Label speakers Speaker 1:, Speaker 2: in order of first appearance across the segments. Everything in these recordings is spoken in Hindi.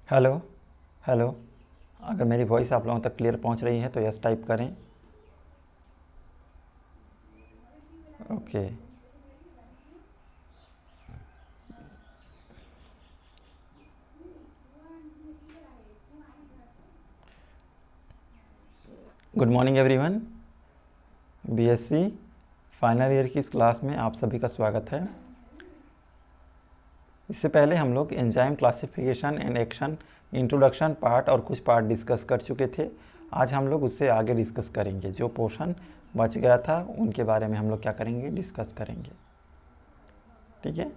Speaker 1: हेलो। हेलो। अगर मेरी वॉइस आप लोगों तक क्लियर पहुंच रही है तो यस टाइप करें। Okay. Good morning everyone. BSc final year की इस क्लास में आप सभी का स्वागत है। इससे पहले हम लोग enzyme classification and action introduction part और कुछ पार्ट डिस्कस कर चुके थे। आज हम लोग उससे आगे डिस्कस करेंगे। जो पोर्शन बच गया था उनके बारे में हम लोग क्या करेंगे, डिस्कस करेंगे। ठीक है।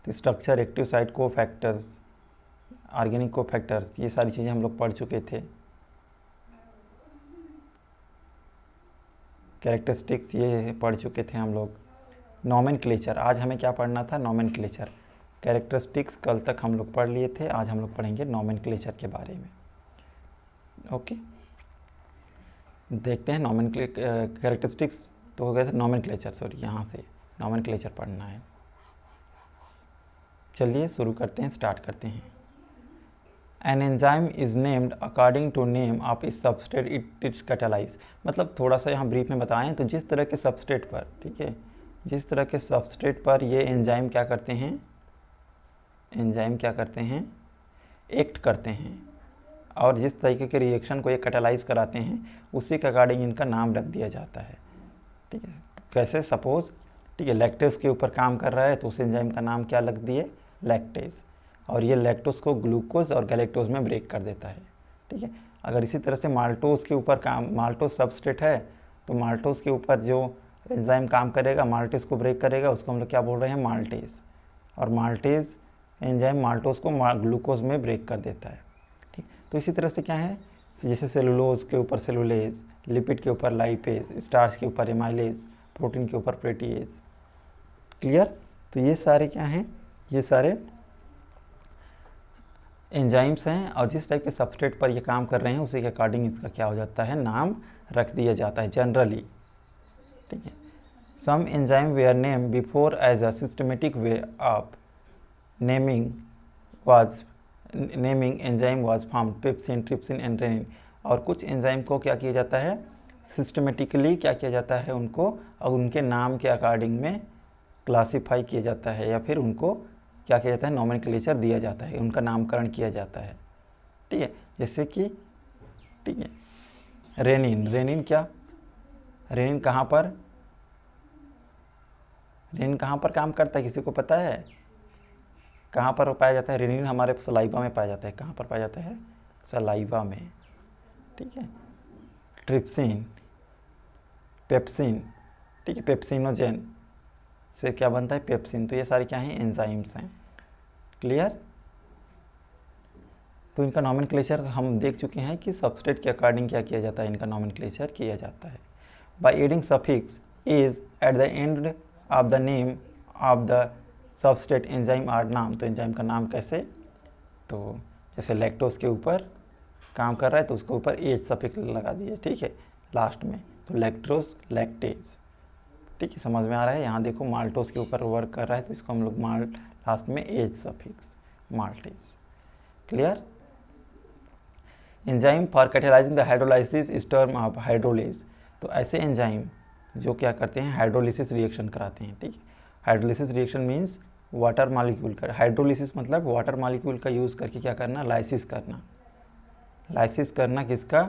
Speaker 1: तो स्ट्रक्चर, एक्टिव साइट, को फैक्टर्स, ऑर्गेनिक को फैक्टर्स, ये सारी चीज़ें हम लोग पढ़ चुके थे। कैरेक्टरिस्टिक्स ये पढ़ चुके थे हम लोग। नॉमेनक्लेचर, आज हमें क्या पढ़ना था, नॉमेनक्लेचर। कैरेक्टरिस्टिक्स कल तक हम लोग पढ़ लिए थे, आज हम लोग पढ़ेंगे नॉमेनक्लेचर के बारे में। ओके, देखते हैं कैरेक्टरिस्टिक्स तो हो गए थे, नॉमेनक्लेचर सॉरी, यहाँ से नॉमेनक्लेचर पढ़ना है। चलिए शुरू करते हैं, स्टार्ट करते हैं। An enzyme is named according to name of इस सबस्ट्रेट इट कैटालाइज। मतलब थोड़ा सा यहाँ ब्रीफ में बताएं तो जिस तरह के सबस्ट्रेट पर, ठीक है, जिस तरह के सबस्ट्रेट पर ये एंजाइम क्या करते हैं, एंजाइम क्या करते हैं, एक्ट करते हैं, और जिस तरीके के रिएक्शन को ये कैटालाइज कराते हैं उसी के अकॉर्डिंग इनका नाम रख दिया जाता है। ठीक है, कैसे, सपोज, ठीक है, लैक्टेज के ऊपर काम कर रहा है तो उस एंजाइम का नाम क्या रख दिए, लैक्टेज, और ये लैक्टोज को ग्लूकोज और गैलेक्टोज में ब्रेक कर देता है। ठीक है, अगर इसी तरह से माल्टोज के ऊपर काम, माल्टोज सबस्ट्रेट है तो माल्टोज के ऊपर जो एंजाइम काम करेगा, माल्टेज को ब्रेक करेगा, उसको हम लोग क्या बोल रहे हैं, माल्टेज, और माल्टेज एंजाइम माल्टोज को ग्लूकोज में ब्रेक कर देता है। ठीक, तो इसी तरह से क्या है, जैसे सेलुलोज के ऊपर सेलुलेज, लिपिड के ऊपर लाइपेज, स्टार्च के ऊपर एमाइलेज, प्रोटीन के ऊपर प्रोटीएज। क्लियर। तो ये सारे क्या हैं, ये सारे एंजाइम्स हैं, और जिस टाइप के सबस्ट्रेट पर ये काम कर रहे हैं उसी के अकॉर्डिंग इसका क्या हो जाता है, नाम रख दिया जाता है जनरली। ठीक है, some enzyme were name before as a systematic way of naming was naming enzyme was form, pepsin, trypsin and rennin. और कुछ एंजाइम को क्या किया जाता है, सिस्टमेटिकली क्या किया जाता है उनको, और उनके नाम के अकॉर्डिंग में क्लासीफाई किया जाता है, या फिर उनको क्या किया जाता है, नॉमेनक्लेचर दिया जाता है, उनका नामकरण किया जाता है। ठीक है, जैसे कि, ठीक है, रेनिन, रेनिन क्या, रेनिन कहाँ पर, रेनिन कहाँ पर काम करता है, किसी को पता है कहाँ पर पाया जाता है, रेनिन हमारे सलाइवा में पाया जाता है। कहाँ पर पाया जाता है, सलाइवा में। ठीक है, ट्रिप्सिन, पेप्सिन, ठीक है, पेप्सिनोजेन से क्या बनता है, पेप्सिन। तो ये सारे क्या हैं, एंजाइम्स हैं। क्लियर। तो इनका नॉमेनक्लेचर हम देख चुके हैं कि सबस्ट्रेट के अकॉर्डिंग क्या किया जाता है, इनका नॉमेनक्लेचर किया जाता है by adding suffix is at the end of the name of the substrate enzyme are नाम। तो एंजाइम का नाम कैसे, तो जैसे लैक्टोज के ऊपर काम कर रहा है तो उसके ऊपर एज सफिक्स लगा दिए, ठीक है, लास्ट में, तो लैक्टोज, लैक्टेज। ठीक है, समझ में आ रहा है। यहाँ देखो माल्टोज के ऊपर वर्क कर रहा है तो इसको हम लोग लास्ट में as suffix, maltase. Clear. Enzyme for catalysing the hydrolysis is term of hydrolase. तो ऐसे एंजाइम जो क्या करते हैं, हाइड्रोलिसिस रिएक्शन कराते हैं। ठीक है, hydrolysis reaction means water molecule का, हाइड्रोलिसिस मतलब वाटर मॉलिक्यूल का यूज़ करके क्या करना, लाइसिस करना। लाइसिस करना किसका,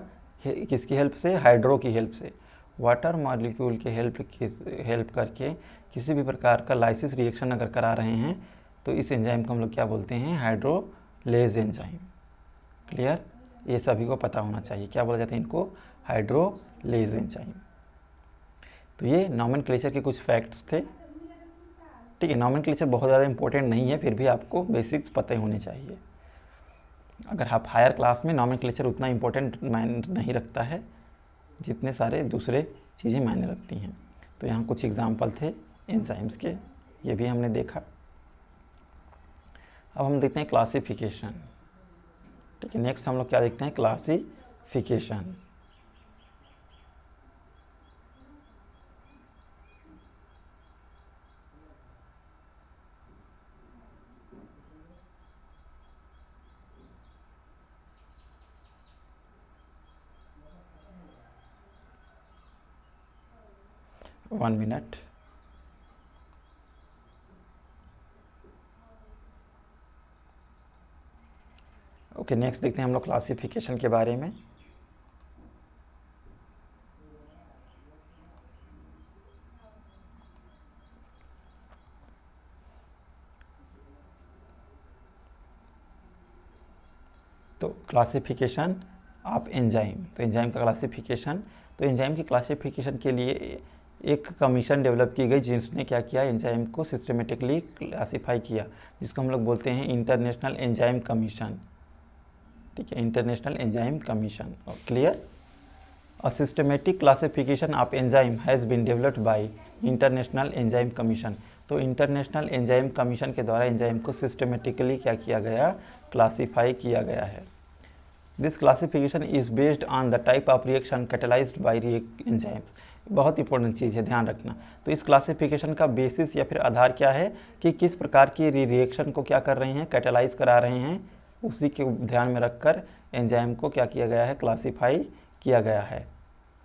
Speaker 1: किसकी हेल्प से, हाइड्रो की हेल्प से। वाटर मॉलिक्यूल के हेल्प करके किसी भी प्रकार का लाइसिस रिएक्शन अगर करा रहे हैं तो इस एंजाइम को हम लोग क्या बोलते हैं, हाइड्रोलेज एंजाइम। क्लियर। ये सभी को पता होना चाहिए, क्या बोला जाता है इनको, हाइड्रोलेज एंजाइम। तो ये नॉमेनक्लेचर के कुछ फैक्ट्स थे। ठीक है, नॉमेनक्लेचर बहुत ज़्यादा इंपॉर्टेंट नहीं है, फिर भी आपको बेसिक्स पता होने चाहिए। अगर आप हायर क्लास में, नॉमेनक्लेचर उतना इंपॉर्टेंट मायने नहीं रखता है जितने सारे दूसरे चीज़ें मायने रखती हैं। तो यहाँ कुछ एग्जाम्पल थे एंजाइम्स के, ये भी हमने देखा। अब हम देखते हैं क्लासिफिकेशन। ठीक है, नेक्स्ट हम लोग क्या देखते हैं, क्लासिफिकेशन। 1 मिनट। ओके, नेक्स्ट देखते हैं हम लोग क्लासिफिकेशन के बारे में। तो क्लासिफिकेशन ऑफ एंजाइम, तो एंजाइम का क्लासिफिकेशन, तो एंजाइम की क्लासिफिकेशन के लिए एक कमीशन डेवलप की गई जिसने क्या किया, एंजाइम को सिस्टमेटिकली क्लासीफाई किया, जिसको हम लोग बोलते हैं इंटरनेशनल एंजाइम कमीशन। ठीक है, international enzyme commission. Clear? A systematic classification of enzyme has been developed by international enzyme commission. तो इंटरनेशनल एंजाइम कमीशन के द्वारा एंजाइम को सिस्टमेटिकली क्या किया गया, क्लासीफाई किया गया है। This classification is based on the type of reaction catalysed by enzymes. बहुत इंपॉर्टेंट चीज़ है, ध्यान रखना। तो इस क्लासिफिकेशन का बेसिस या फिर आधार क्या है कि किस प्रकार की रिएक्शन को क्या कर रहे हैं, कैटेलाइज करा रहे हैं, उसी के ध्यान में रखकर एंजाइम को क्या किया गया है, क्लासीफाई किया गया है।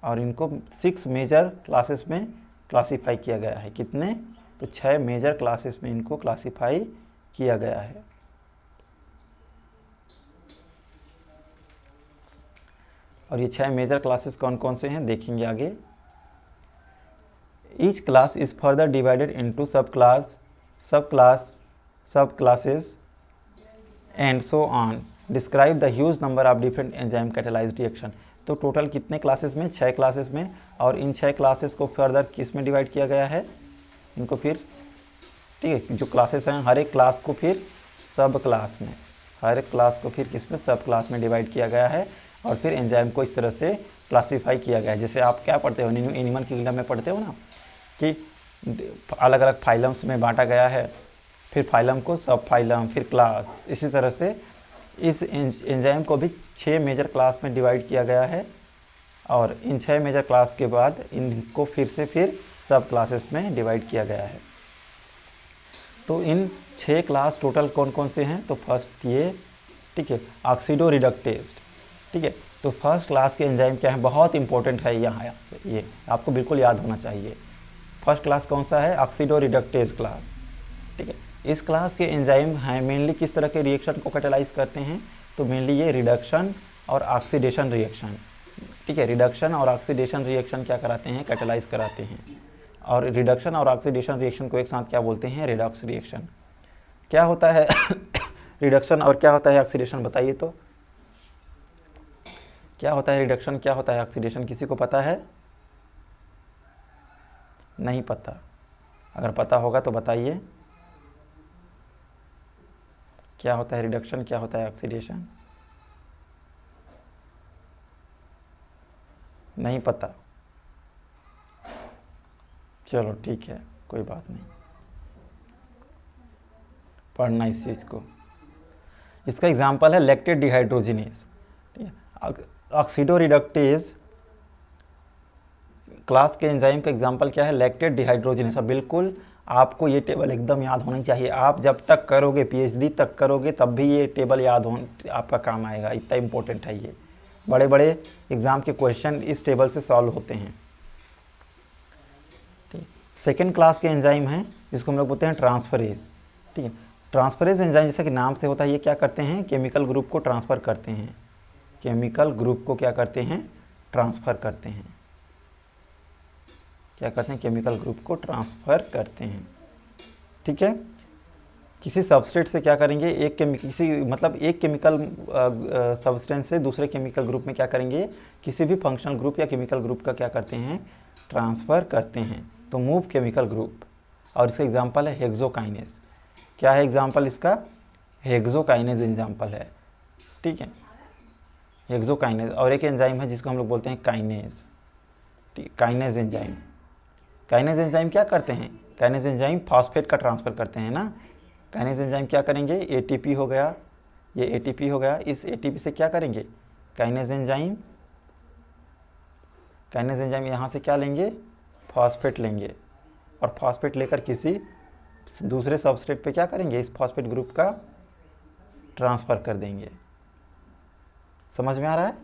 Speaker 1: और इनको 6 मेजर क्लासेस में क्लासीफाई किया गया है। कितने? तो 6 मेजर क्लासेस में इनको क्लासीफाई किया गया है। और ये 6 मेजर क्लासेस कौन कौन से हैं देखेंगे आगे। Each class is further divided into सब classes and so on. Describe the huge number of different enzyme catalysed reaction. तो टोटल कितने क्लासेस में, 6 क्लासेस में। और इन 6 क्लासेस को फर्दर किस में डिवाइड किया गया है, इनको फिर, ठीक है, जो क्लासेस हैं हर एक क्लास को फिर सब क्लास में, हर एक क्लास को फिर किस में, सब क्लास में डिवाइड किया गया है। और फिर एंजाइम को इस तरह से क्लासीफाई किया गया है। जैसे आप क्या पढ़ते हो, एनिमल किंगडम में पढ़ते हो ना, कि अलग अलग फाइलम्स में बांटा गया है, फिर फाइलम को सब फाइलम, फिर क्लास। इसी तरह से इस एंजाइम को भी 6 मेजर क्लास में डिवाइड किया गया है। और इन 6 मेजर क्लास के बाद इनको फिर से सब क्लासेस में डिवाइड किया गया है। तो इन 6 क्लास टोटल कौन कौन से हैं, तो फर्स्ट ये, ठीक है, ऑक्सीडो रिडक्टेज। ठीक है, तो फर्स्ट क्लास के एंजाइम क्या है, बहुत इंपॉर्टेंट है यहाँ, ये आपको बिल्कुल याद होना चाहिए। फर्स्ट क्लास कौन सा है, ऑक्सीडो रिडक्टेज क्लास। ठीक है, इस क्लास के एंजाइम हैं मेनली किस तरह के रिएक्शन को कैटेलाइज करते हैं, तो मेनली ये रिडक्शन और ऑक्सीडेशन रिएक्शन। ठीक है, रिडक्शन और ऑक्सीडेशन रिएक्शन क्या कराते हैं, कैटेलाइज कराते हैं। और रिडक्शन और ऑक्सीडेशन रिएक्शन को एक साथ क्या बोलते हैं, रेडॉक्स रिएक्शन। क्या होता है रिडक्शन और क्या होता है ऑक्सीडेशन, बताइए तो। क्या होता है रिडक्शन, क्या होता है ऑक्सीडेशन, किसी को पता है? नहीं पता? अगर पता होगा तो बताइए, क्या होता है रिडक्शन, क्या होता है ऑक्सीडेशन? नहीं पता? चलो ठीक है, कोई बात नहीं, पढ़ना इस चीज़ को। इसका एग्जांपल है लैक्टेट डिहाइड्रोजिनेज। ठीक है, ऑक्सीडो रिडक्टेज क्लास के एंजाइम का एग्जांपल क्या है, लैक्टेट डिहाइड्रोजिनेज। अब बिल्कुल आपको ये टेबल एकदम याद होना चाहिए। आप जब तक करोगे, पीएचडी तक करोगे, तब भी ये टेबल याद हो आपका काम आएगा, इतना इंपॉर्टेंट है ये। बड़े बड़े एग्जाम के क्वेश्चन इस टेबल से सॉल्व होते हैं। ठीक, सेकेंड क्लास के एंजाइम हैं जिसको हम लोग बोलते हैं ट्रांसफरेज। ठीक है, ट्रांसफरेज एंजाइम जैसा कि नाम से होता है, ये क्या करते हैं, केमिकल ग्रुप को ट्रांसफ़र करते हैं। केमिकल ग्रुप को क्या करते हैं, ट्रांसफ़र करते हैं। क्या करते हैं, केमिकल ग्रुप को ट्रांसफ़र करते हैं। ठीक है, किसी सबस्ट्रेट से क्या करेंगे, एक केमिकल सब्सटेंस से दूसरे केमिकल ग्रुप में क्या करेंगे, किसी भी फंक्शनल ग्रुप या केमिकल ग्रुप का क्या करते हैं, ट्रांसफ़र करते हैं। तो मूव केमिकल ग्रुप। और इसका एग्जांपल है हेक्सोकाइनेज। क्या है एग्जांपल इसका, हेक्सोकाइनेज एग्जांपल है। ठीक है, हेक्सोकाइनेज। और एक एंजाइम है जिसको हम लोग बोलते हैं काइनेज। ठीक, काइनेज एंजाइम। काइनेज एंजाइम क्या करते हैं, काइनेज एंजाइम फॉस्फेट का ट्रांसफ़र करते हैं ना। काइनेज एंजाइम क्या करेंगे, एटीपी हो गया, ये एटीपी हो गया, इस एटीपी से क्या करेंगे, काइनेज एंजाइम यहाँ से क्या लेंगे, फॉस्फेट लेंगे। और फॉस्फेट लेकर किसी दूसरे सबस्ट्रेट पे क्या करेंगे, इस फॉस्फेट ग्रुप का ट्रांसफ़र कर देंगे। समझ में आ रहा है?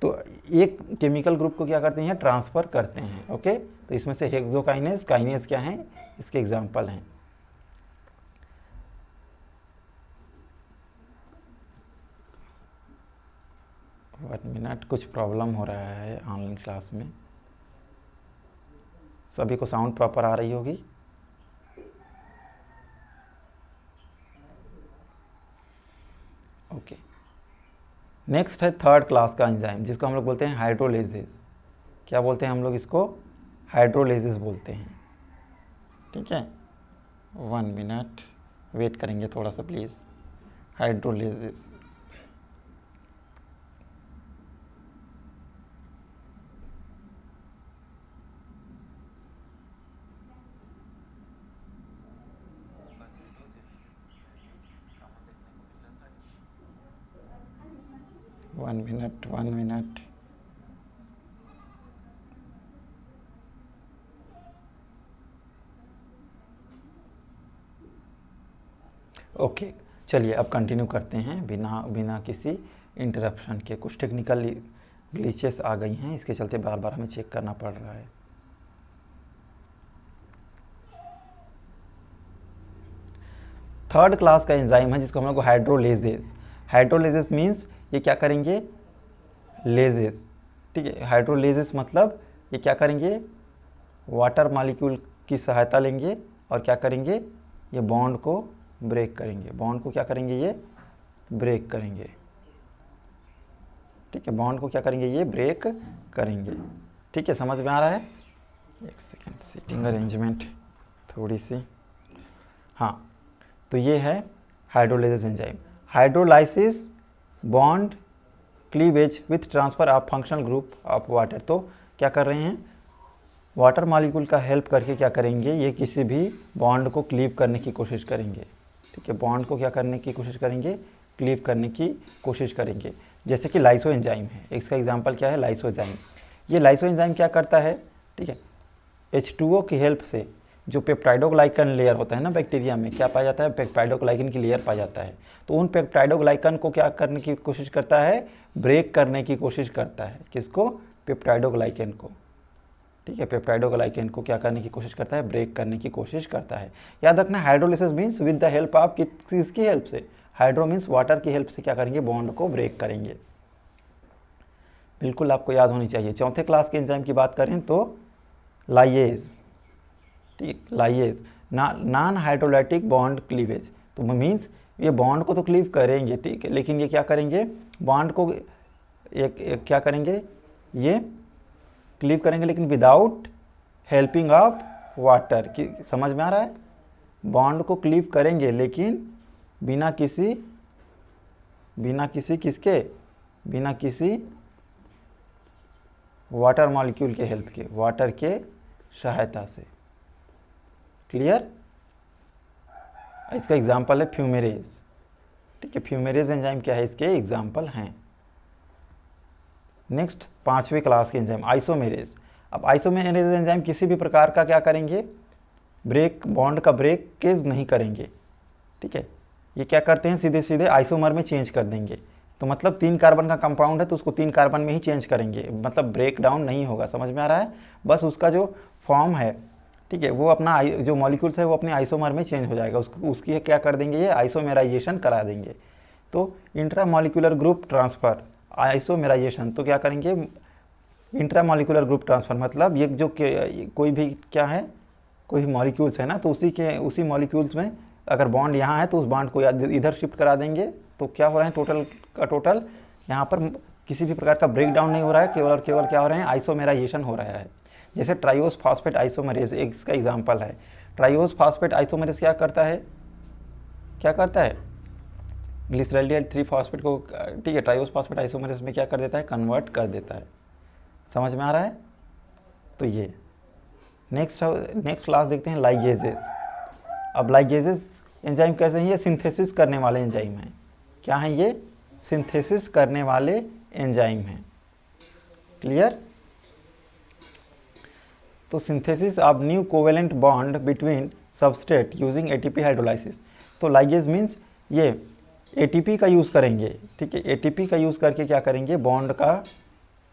Speaker 1: तो एक केमिकल ग्रुप को क्या करते हैं, ट्रांसफ़र करते हैं। ओके, तो इसमें से हेक्सोकाइनेज, काइनेज क्या हैं, इसके एग्जाम्पल हैं। वन मिनट, कुछ प्रॉब्लम हो रहा है ऑनलाइन क्लास में। सभी को साउंड प्रॉपर आ रही होगी। ओके, नेक्स्ट है थर्ड क्लास का एंजाइम, जिसको हम लोग बोलते हैं हाइड्रोलेसिस। क्या बोलते हैं हम लोग इसको, हाइड्रोलेसिस बोलते हैं। ठीक है, 1 मिनट वेट करेंगे थोड़ा सा please. Hydrolysis, one minute. Okay, चलिए अब कंटिन्यू करते हैं बिना किसी इंटरप्शन के। कुछ टेक्निकल ग्लिचेस आ गई हैं, इसके चलते बार बार हमें चेक करना पड़ रहा है। थर्ड क्लास का एंजाइम है जिसको हम लोग हाइड्रोलेजेस। हाइड्रोलेजेस मीन्स ये क्या करेंगे, लेजेस। ठीक है, हाइड्रोलेजेस मतलब ये क्या करेंगे, वाटर मॉलिक्यूल की सहायता लेंगे और क्या करेंगे, ये बॉन्ड को ब्रेक करेंगे। बॉन्ड को क्या करेंगे, ये ब्रेक करेंगे। ठीक है, बॉन्ड को क्या करेंगे, ये ब्रेक करेंगे। ठीक है, समझ में आ रहा है। एक सेकेंड, सीटिंग अरेंजमेंट थोड़ी सी। हाँ, तो ये है hydrolysis enzyme. Hydrolysis bond cleavage with transfer of functional group of water. तो क्या कर रहे हैं, वाटर मॉलिक्यूल का हेल्प करके क्या करेंगे, ये किसी भी बॉन्ड को क्लीव करने की कोशिश करेंगे। ठीक है, बॉन्ड को क्या करने की कोशिश करेंगे, क्लीव करने की कोशिश करेंगे। जैसे कि लाइसो एंजाइम है, इसका एग्जांपल क्या है, लाइसो एंजाइम। ये लाइसो एंजाइम क्या करता है, ठीक है, H2O की हेल्प से जो पेप्टाइडोग्लाइकन लेयर होता है ना बैक्टीरिया में, क्या पाया जाता है, पेप्टाइडोग्लाइकन की लेयर पाया जाता है। तो उन पेप्टाइडोग्लाइकन को क्या करने की कोशिश करता है, ब्रेक करने की कोशिश करता है। किसको, पेप्टाइडोग्लाइकन को। ठीक है, पेप्टाइडोग्लाइकन को क्या करने की कोशिश करता है, ब्रेक करने की कोशिश करता है। याद रखना, hydrolysis means with the help of, किसकी हेल्प से, हाइड्रो मीन्स वाटर की हेल्प से क्या करेंगे, बॉन्ड को ब्रेक करेंगे। बिल्कुल आपको याद होनी चाहिए। चौथे क्लास के एंजाइम की बात करें तो लाइएज। ठीक, lyase non hydrolytic bond cleavage. तो मीन्स ये बॉन्ड को तो क्लीव करेंगे, ठीक है, लेकिन ये क्या करेंगे, बॉन्ड को एक क्या करेंगे, ये क्लीव करेंगे लेकिन विदाउट हेल्पिंग ऑफ वाटर की। समझ में आ रहा है, बॉन्ड को क्लीव करेंगे लेकिन बिना किसी किसके, बिना किसी वाटर मॉलिक्यूल के हेल्प के, वाटर के सहायता से। क्लियर। इसका एग्जाम्पल है फ्यूमेरेज। ठीक है, फ्यूमेरेज एंजाइम क्या है, इसके एग्जाम्पल हैं। नेक्स्ट पांचवें क्लास के एंजाइम आइसोमेरेज। अब आइसोमेरेज एंजाइम किसी भी प्रकार का क्या करेंगे, ब्रेक, बॉन्ड का ब्रेकेज नहीं करेंगे। ठीक है, ये क्या करते हैं, सीधे सीधे आइसोमर में चेंज कर देंगे। तो मतलब 3 कार्बन का कंपाउंड है तो उसको 3 कार्बन में ही चेंज करेंगे, मतलब ब्रेक डाउन नहीं होगा। समझ में आ रहा है, बस उसका जो फॉर्म है, ठीक है, वो अपना जो मॉलिक्यूल्स है वो अपने आइसोमर में चेंज हो जाएगा। उसकी क्या कर देंगे, ये आइसोमेराइजेशन करा देंगे। तो intra molecular group transfer, isomerisation, तो क्या करेंगे, इंट्रा मॉलिक्यूलर ग्रुप ट्रांसफ़र मतलब ये जो कोई भी क्या है, कोई भी मॉलिक्यूल्स है ना, तो उसी मॉलिक्यूल्स में अगर बॉन्ड यहाँ है तो उस बॉन्ड को इधर शिफ्ट करा देंगे। तो क्या हो रहा है, टोटल का टोटल यहाँ पर किसी भी प्रकार का ब्रेक डाउन नहीं हो रहा है, केवल और केवल क्या हो रहा है, आइसोमेराइजेशन हो रहा है। जैसे ट्राइओस फॉस्फेट आइसोमेरेज एक इसका एग्जाम्पल है। ट्राइओस फॉस्फेट आइसोमेरेज क्या करता है, ग्लिसरॉल्डियल 3 फॉस्फेट को, ठीक है, ट्राइओस फॉस्फेट आइसोमेरेज में क्या कर देता है, कन्वर्ट कर देता है। समझ में आ रहा है। तो ये नेक्स्ट क्लास देखते हैं लाइगेजेस। अब लाइगेजेस एंजाइम कैसे हैं, ये सिंथेसिस करने वाले एंजाइम हैं। क्या हैं ये, सिंथेसिस करने वाले एंजाइम हैं। क्लियर। तो synthesis of new covalent bond between substrate using ATP hydrolysis. तो लाइगेज मीन्स ये एटीपी का यूज़ करेंगे। ठीक है, एटीपी का यूज़ करके क्या करेंगे, बॉन्ड का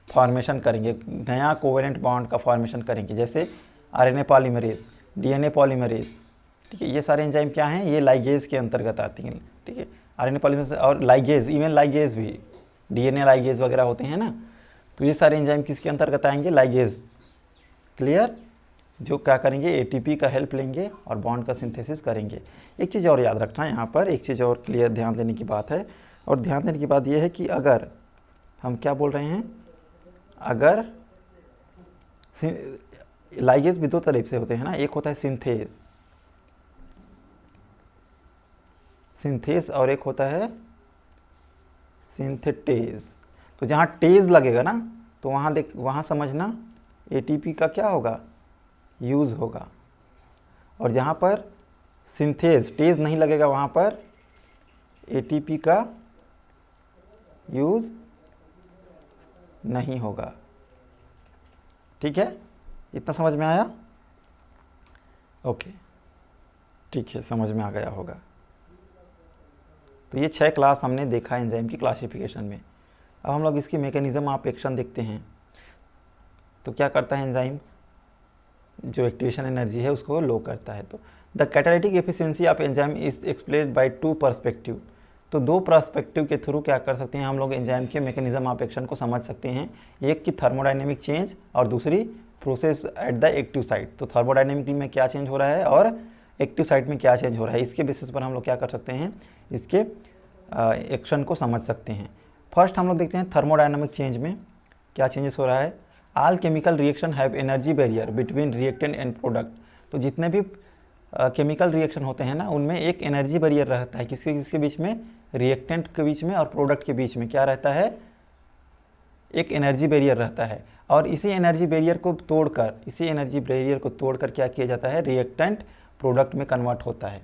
Speaker 1: फॉर्मेशन करेंगे, नया कोवेलेंट बॉन्ड का फॉर्मेशन करेंगे, जैसे आरएनए पॉलीमरेज, डीएनए पॉलीमरेज। ठीक है, ये सारे एंजाइम क्या हैं, ये लाइगेज के अंतर्गत आती हैं। ठीक है, आरएनए पॉलीमरेज और लाइगेज, इवन लाइगेज भी, डीएनए लाइगेज वगैरह होते हैं ना, तो ये सारे एंजाइम किसके अंतर्गत आएंगे, लाइगेज। क्लियर, जो क्या करेंगे, एटीपी का हेल्प लेंगे और बॉन्ड का सिंथेसिस करेंगे। एक चीज़ और याद रखना है यहाँ पर, एक चीज़ और क्लियर ध्यान देने की बात है, और ध्यान देने की बात यह है कि अगर हम क्या बोल रहे हैं, अगर लाइगेज भी दो तरह से होते हैं ना, एक होता है सिंथेज, सिंथेज और एक होता है सिंथेटेज। तो जहाँ टेज लगेगा ना, तो वहाँ समझना एटीपी का क्या होगा, यूज़ होगा, और जहाँ पर सिंथेज टेज नहीं लगेगा वहाँ पर एटीपी का यूज़ नहीं होगा। ठीक है, इतना समझ में आया? ओके, ठीक है, समझ में आ गया होगा। तो ये 6 क्लास हमने देखा एंजाइम की क्लासिफिकेशन में। अब हम लोग इसकी मैकेनिज्म ऑफ एक्शन देखते हैं। तो क्या करता है एंजाइम, जो एक्टिवेशन एनर्जी है उसको लो करता है। तो the catalytic efficiency of enzyme is explained bye 2 perspective. तो 2 पर्सपेक्टिव के थ्रू क्या कर सकते हैं हम लोग एंजाइम के मैकेनिज्म ऑफ एक्शन को समझ सकते हैं। एक की थर्मोडाइनमिक चेंज और दूसरी process at the active site. तो थर्मोडाइनमिक में क्या चेंज हो रहा है और एक्टिव साइट में क्या चेंज हो रहा है, इसके बेसिस पर हम लोग क्या कर सकते हैं, इसके एक्शन को समझ सकते हैं। फर्स्ट हम लोग देखते हैं थर्मोडाइनमिक चेंज में क्या चेंजेस हो रहा है। All chemical reaction have energy barrier between reactant and product. तो जितने भी केमिकल रिएक्शन होते हैं ना, उनमें एक एनर्जी बैरियर रहता है, किसके बीच में, रिएक्टेंट के बीच में और प्रोडक्ट के बीच में क्या रहता है, एक एनर्जी बैरियर रहता है। और इसी एनर्जी बैरियर को तोड़कर क्या किया जाता है, रिएक्टेंट प्रोडक्ट में कन्वर्ट होता है।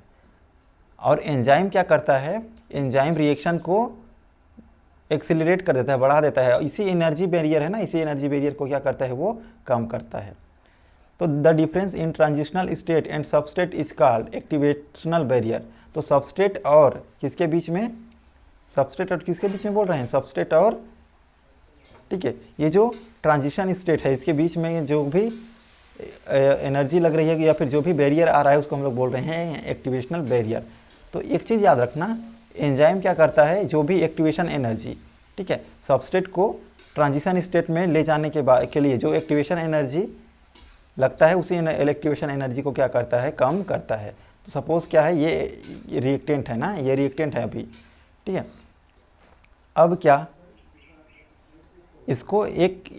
Speaker 1: और एंजाइम क्या करता है, एंजाइम रिएक्शन को एक्सिलरेट कर देता है, बढ़ा देता है। इसी एनर्जी बैरियर है ना, इसी एनर्जी बैरियर को क्या करता है, वो कम करता है। तो the difference in transitional state and substrate is called activational barrier. तो सबस्टेट और किसके बीच में, सबस्टेट और किसके बीच में बोल रहे हैं, सबस्टेट और, ठीक है, ये जो ट्रांजिशन स्टेट है इसके बीच में जो भी एनर्जी लग रही है या फिर जो भी बैरियर आ रहा है उसको हम लोग बोल रहे हैं एक्टिवेशनल बैरियर। तो एक चीज़ याद रखना, एंजाइम क्या करता है, जो भी एक्टिवेशन एनर्जी, ठीक है, सबस्टेट को ट्रांजिशन स्टेट में ले जाने के लिए जो एक्टिवेशन एनर्जी लगता है, उसी एक्टिवेशन एनर्जी को क्या करता है, कम करता है। तो सपोज़ क्या है, ये रिएक्टेंट है ना, ये रिएक्टेंट है अभी, ठीक है। अब क्या, इसको एक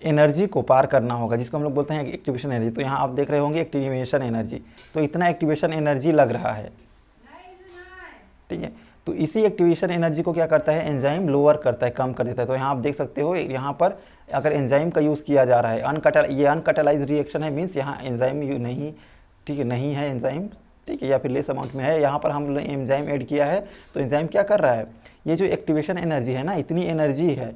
Speaker 1: एनर्जी को पार करना होगा जिसको हम लोग बोलते हैं एक्टिवेशन एनर्जी। तो यहाँ आप देख रहे होंगे एक्टिवेशन एनर्जी, तो इतना एक्टिवेशन एनर्जी लग रहा है, ठीक है। तो इसी एक्टिवेशन एनर्जी को क्या करता है, एंजाइम लोअर करता है, कम कर देता है। तो यहाँ आप देख सकते हो, यहाँ पर अगर एंजाइम का यूज़ किया जा रहा है, ये अनकैटालाइज्ड रिएक्शन है, मीन्स यहाँ एंजाइम नहीं, ठीक है, नहीं है एंजाइम, ठीक है, या फिर लेस अमाउंट में है। यहाँ पर हम एंजाइम ऐड किया है, तो एंजाइम क्या कर रहा है, ये जो एक्टिवेशन एनर्जी है ना, इतनी एनर्जी है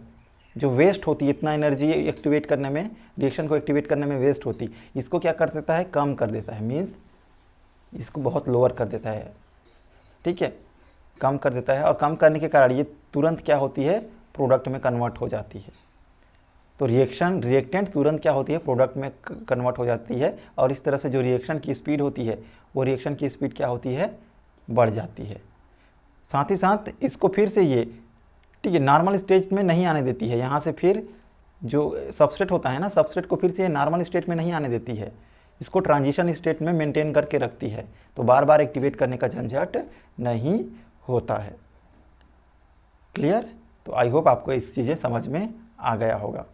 Speaker 1: जो वेस्ट होती है, इतना एनर्जी एक्टिवेट करने में, रिएक्शन को एक्टिवेट करने में वेस्ट होती, इसको क्या कर देता है, कम कर देता है, मीन्स इसको बहुत लोअर कर देता है, ठीक है, कम कर देता है। और कम करने के कारण ये तुरंत क्या होती है, प्रोडक्ट में कन्वर्ट हो जाती है। तो रिएक्टेंट तुरंत क्या होती है, प्रोडक्ट में कन्वर्ट हो जाती है। और इस तरह से जो रिएक्शन की स्पीड होती है, वो रिएक्शन की स्पीड क्या होती है, बढ़ जाती है। साथ ही साथ इसको फिर से ये, ठीक है, नॉर्मल स्टेज में नहीं आने देती है। यहाँ से फिर जो सबस्ट्रेट होता है ना, सबस्ट्रेट को फिर से नॉर्मल स्टेट में नहीं आने देती है, इसको ट्रांजिशन स्टेट में मेंटेन करके रखती है। तो बार बार एक्टिवेट करने का झंझट नहीं होता है। क्लियर? तो आई होप आपको इस चीज़ें समझ में आ गया होगा।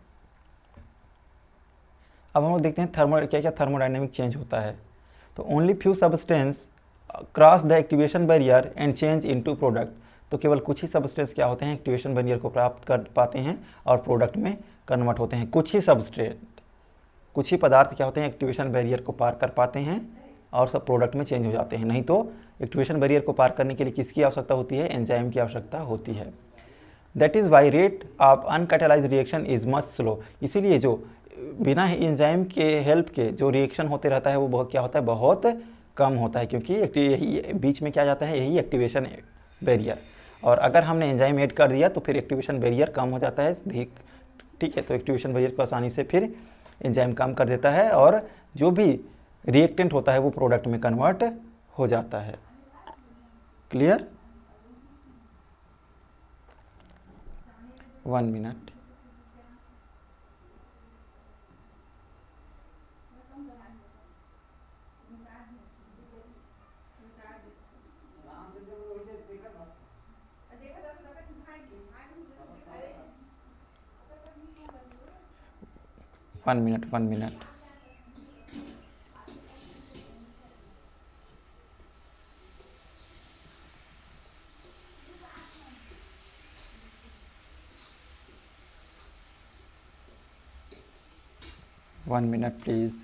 Speaker 1: अब हम लोग देखते हैं क्या क्या थर्मोडाइनमिक चेंज होता है। तो only few substance cross the activation barrier and change into product. तो केवल कुछ ही सब्सटेंस क्या होते हैं, एक्टिवेशन बैरियर को प्राप्त कर पाते हैं और प्रोडक्ट में कन्वर्ट होते हैं। कुछ ही पदार्थ क्या होते हैं, एक्टिवेशन बैरियर को पार कर पाते हैं और सब प्रोडक्ट में चेंज हो जाते हैं। नहीं तो एक्टिवेशन बैरियर को पार करने के लिए किसकी आवश्यकता होती है, एंजाइम की आवश्यकता होती है। That is why rate of uncatalysed reaction is much slow. इसीलिए जो बिना एंजाइम के हेल्प के जो रिएक्शन होते रहता है वो बहुत क्या होता है, बहुत कम होता है, क्योंकि यही बीच में क्या जाता है, यही एक्टिवेशन बैरियर। और अगर हमने एंजाइम ऐड कर दिया तो फिर एक्टिवेशन बैरियर कम हो जाता है, ठीक है। तो एक्टिवेशन बैरियर को आसानी से फिर एंजाइम काम कर देता है और जो भी रिएक्टेंट होता है वो प्रोडक्ट में कन्वर्ट हो जाता है। Clear? 1 minute. One minute. One minute please.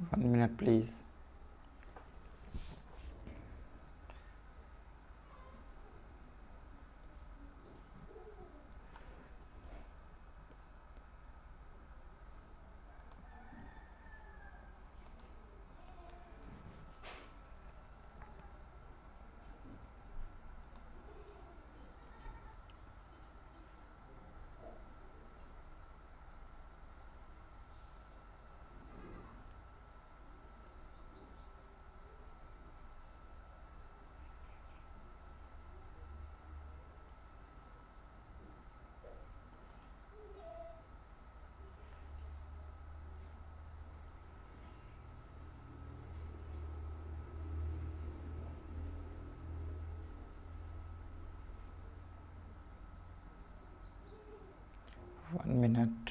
Speaker 1: One minute please. One minute.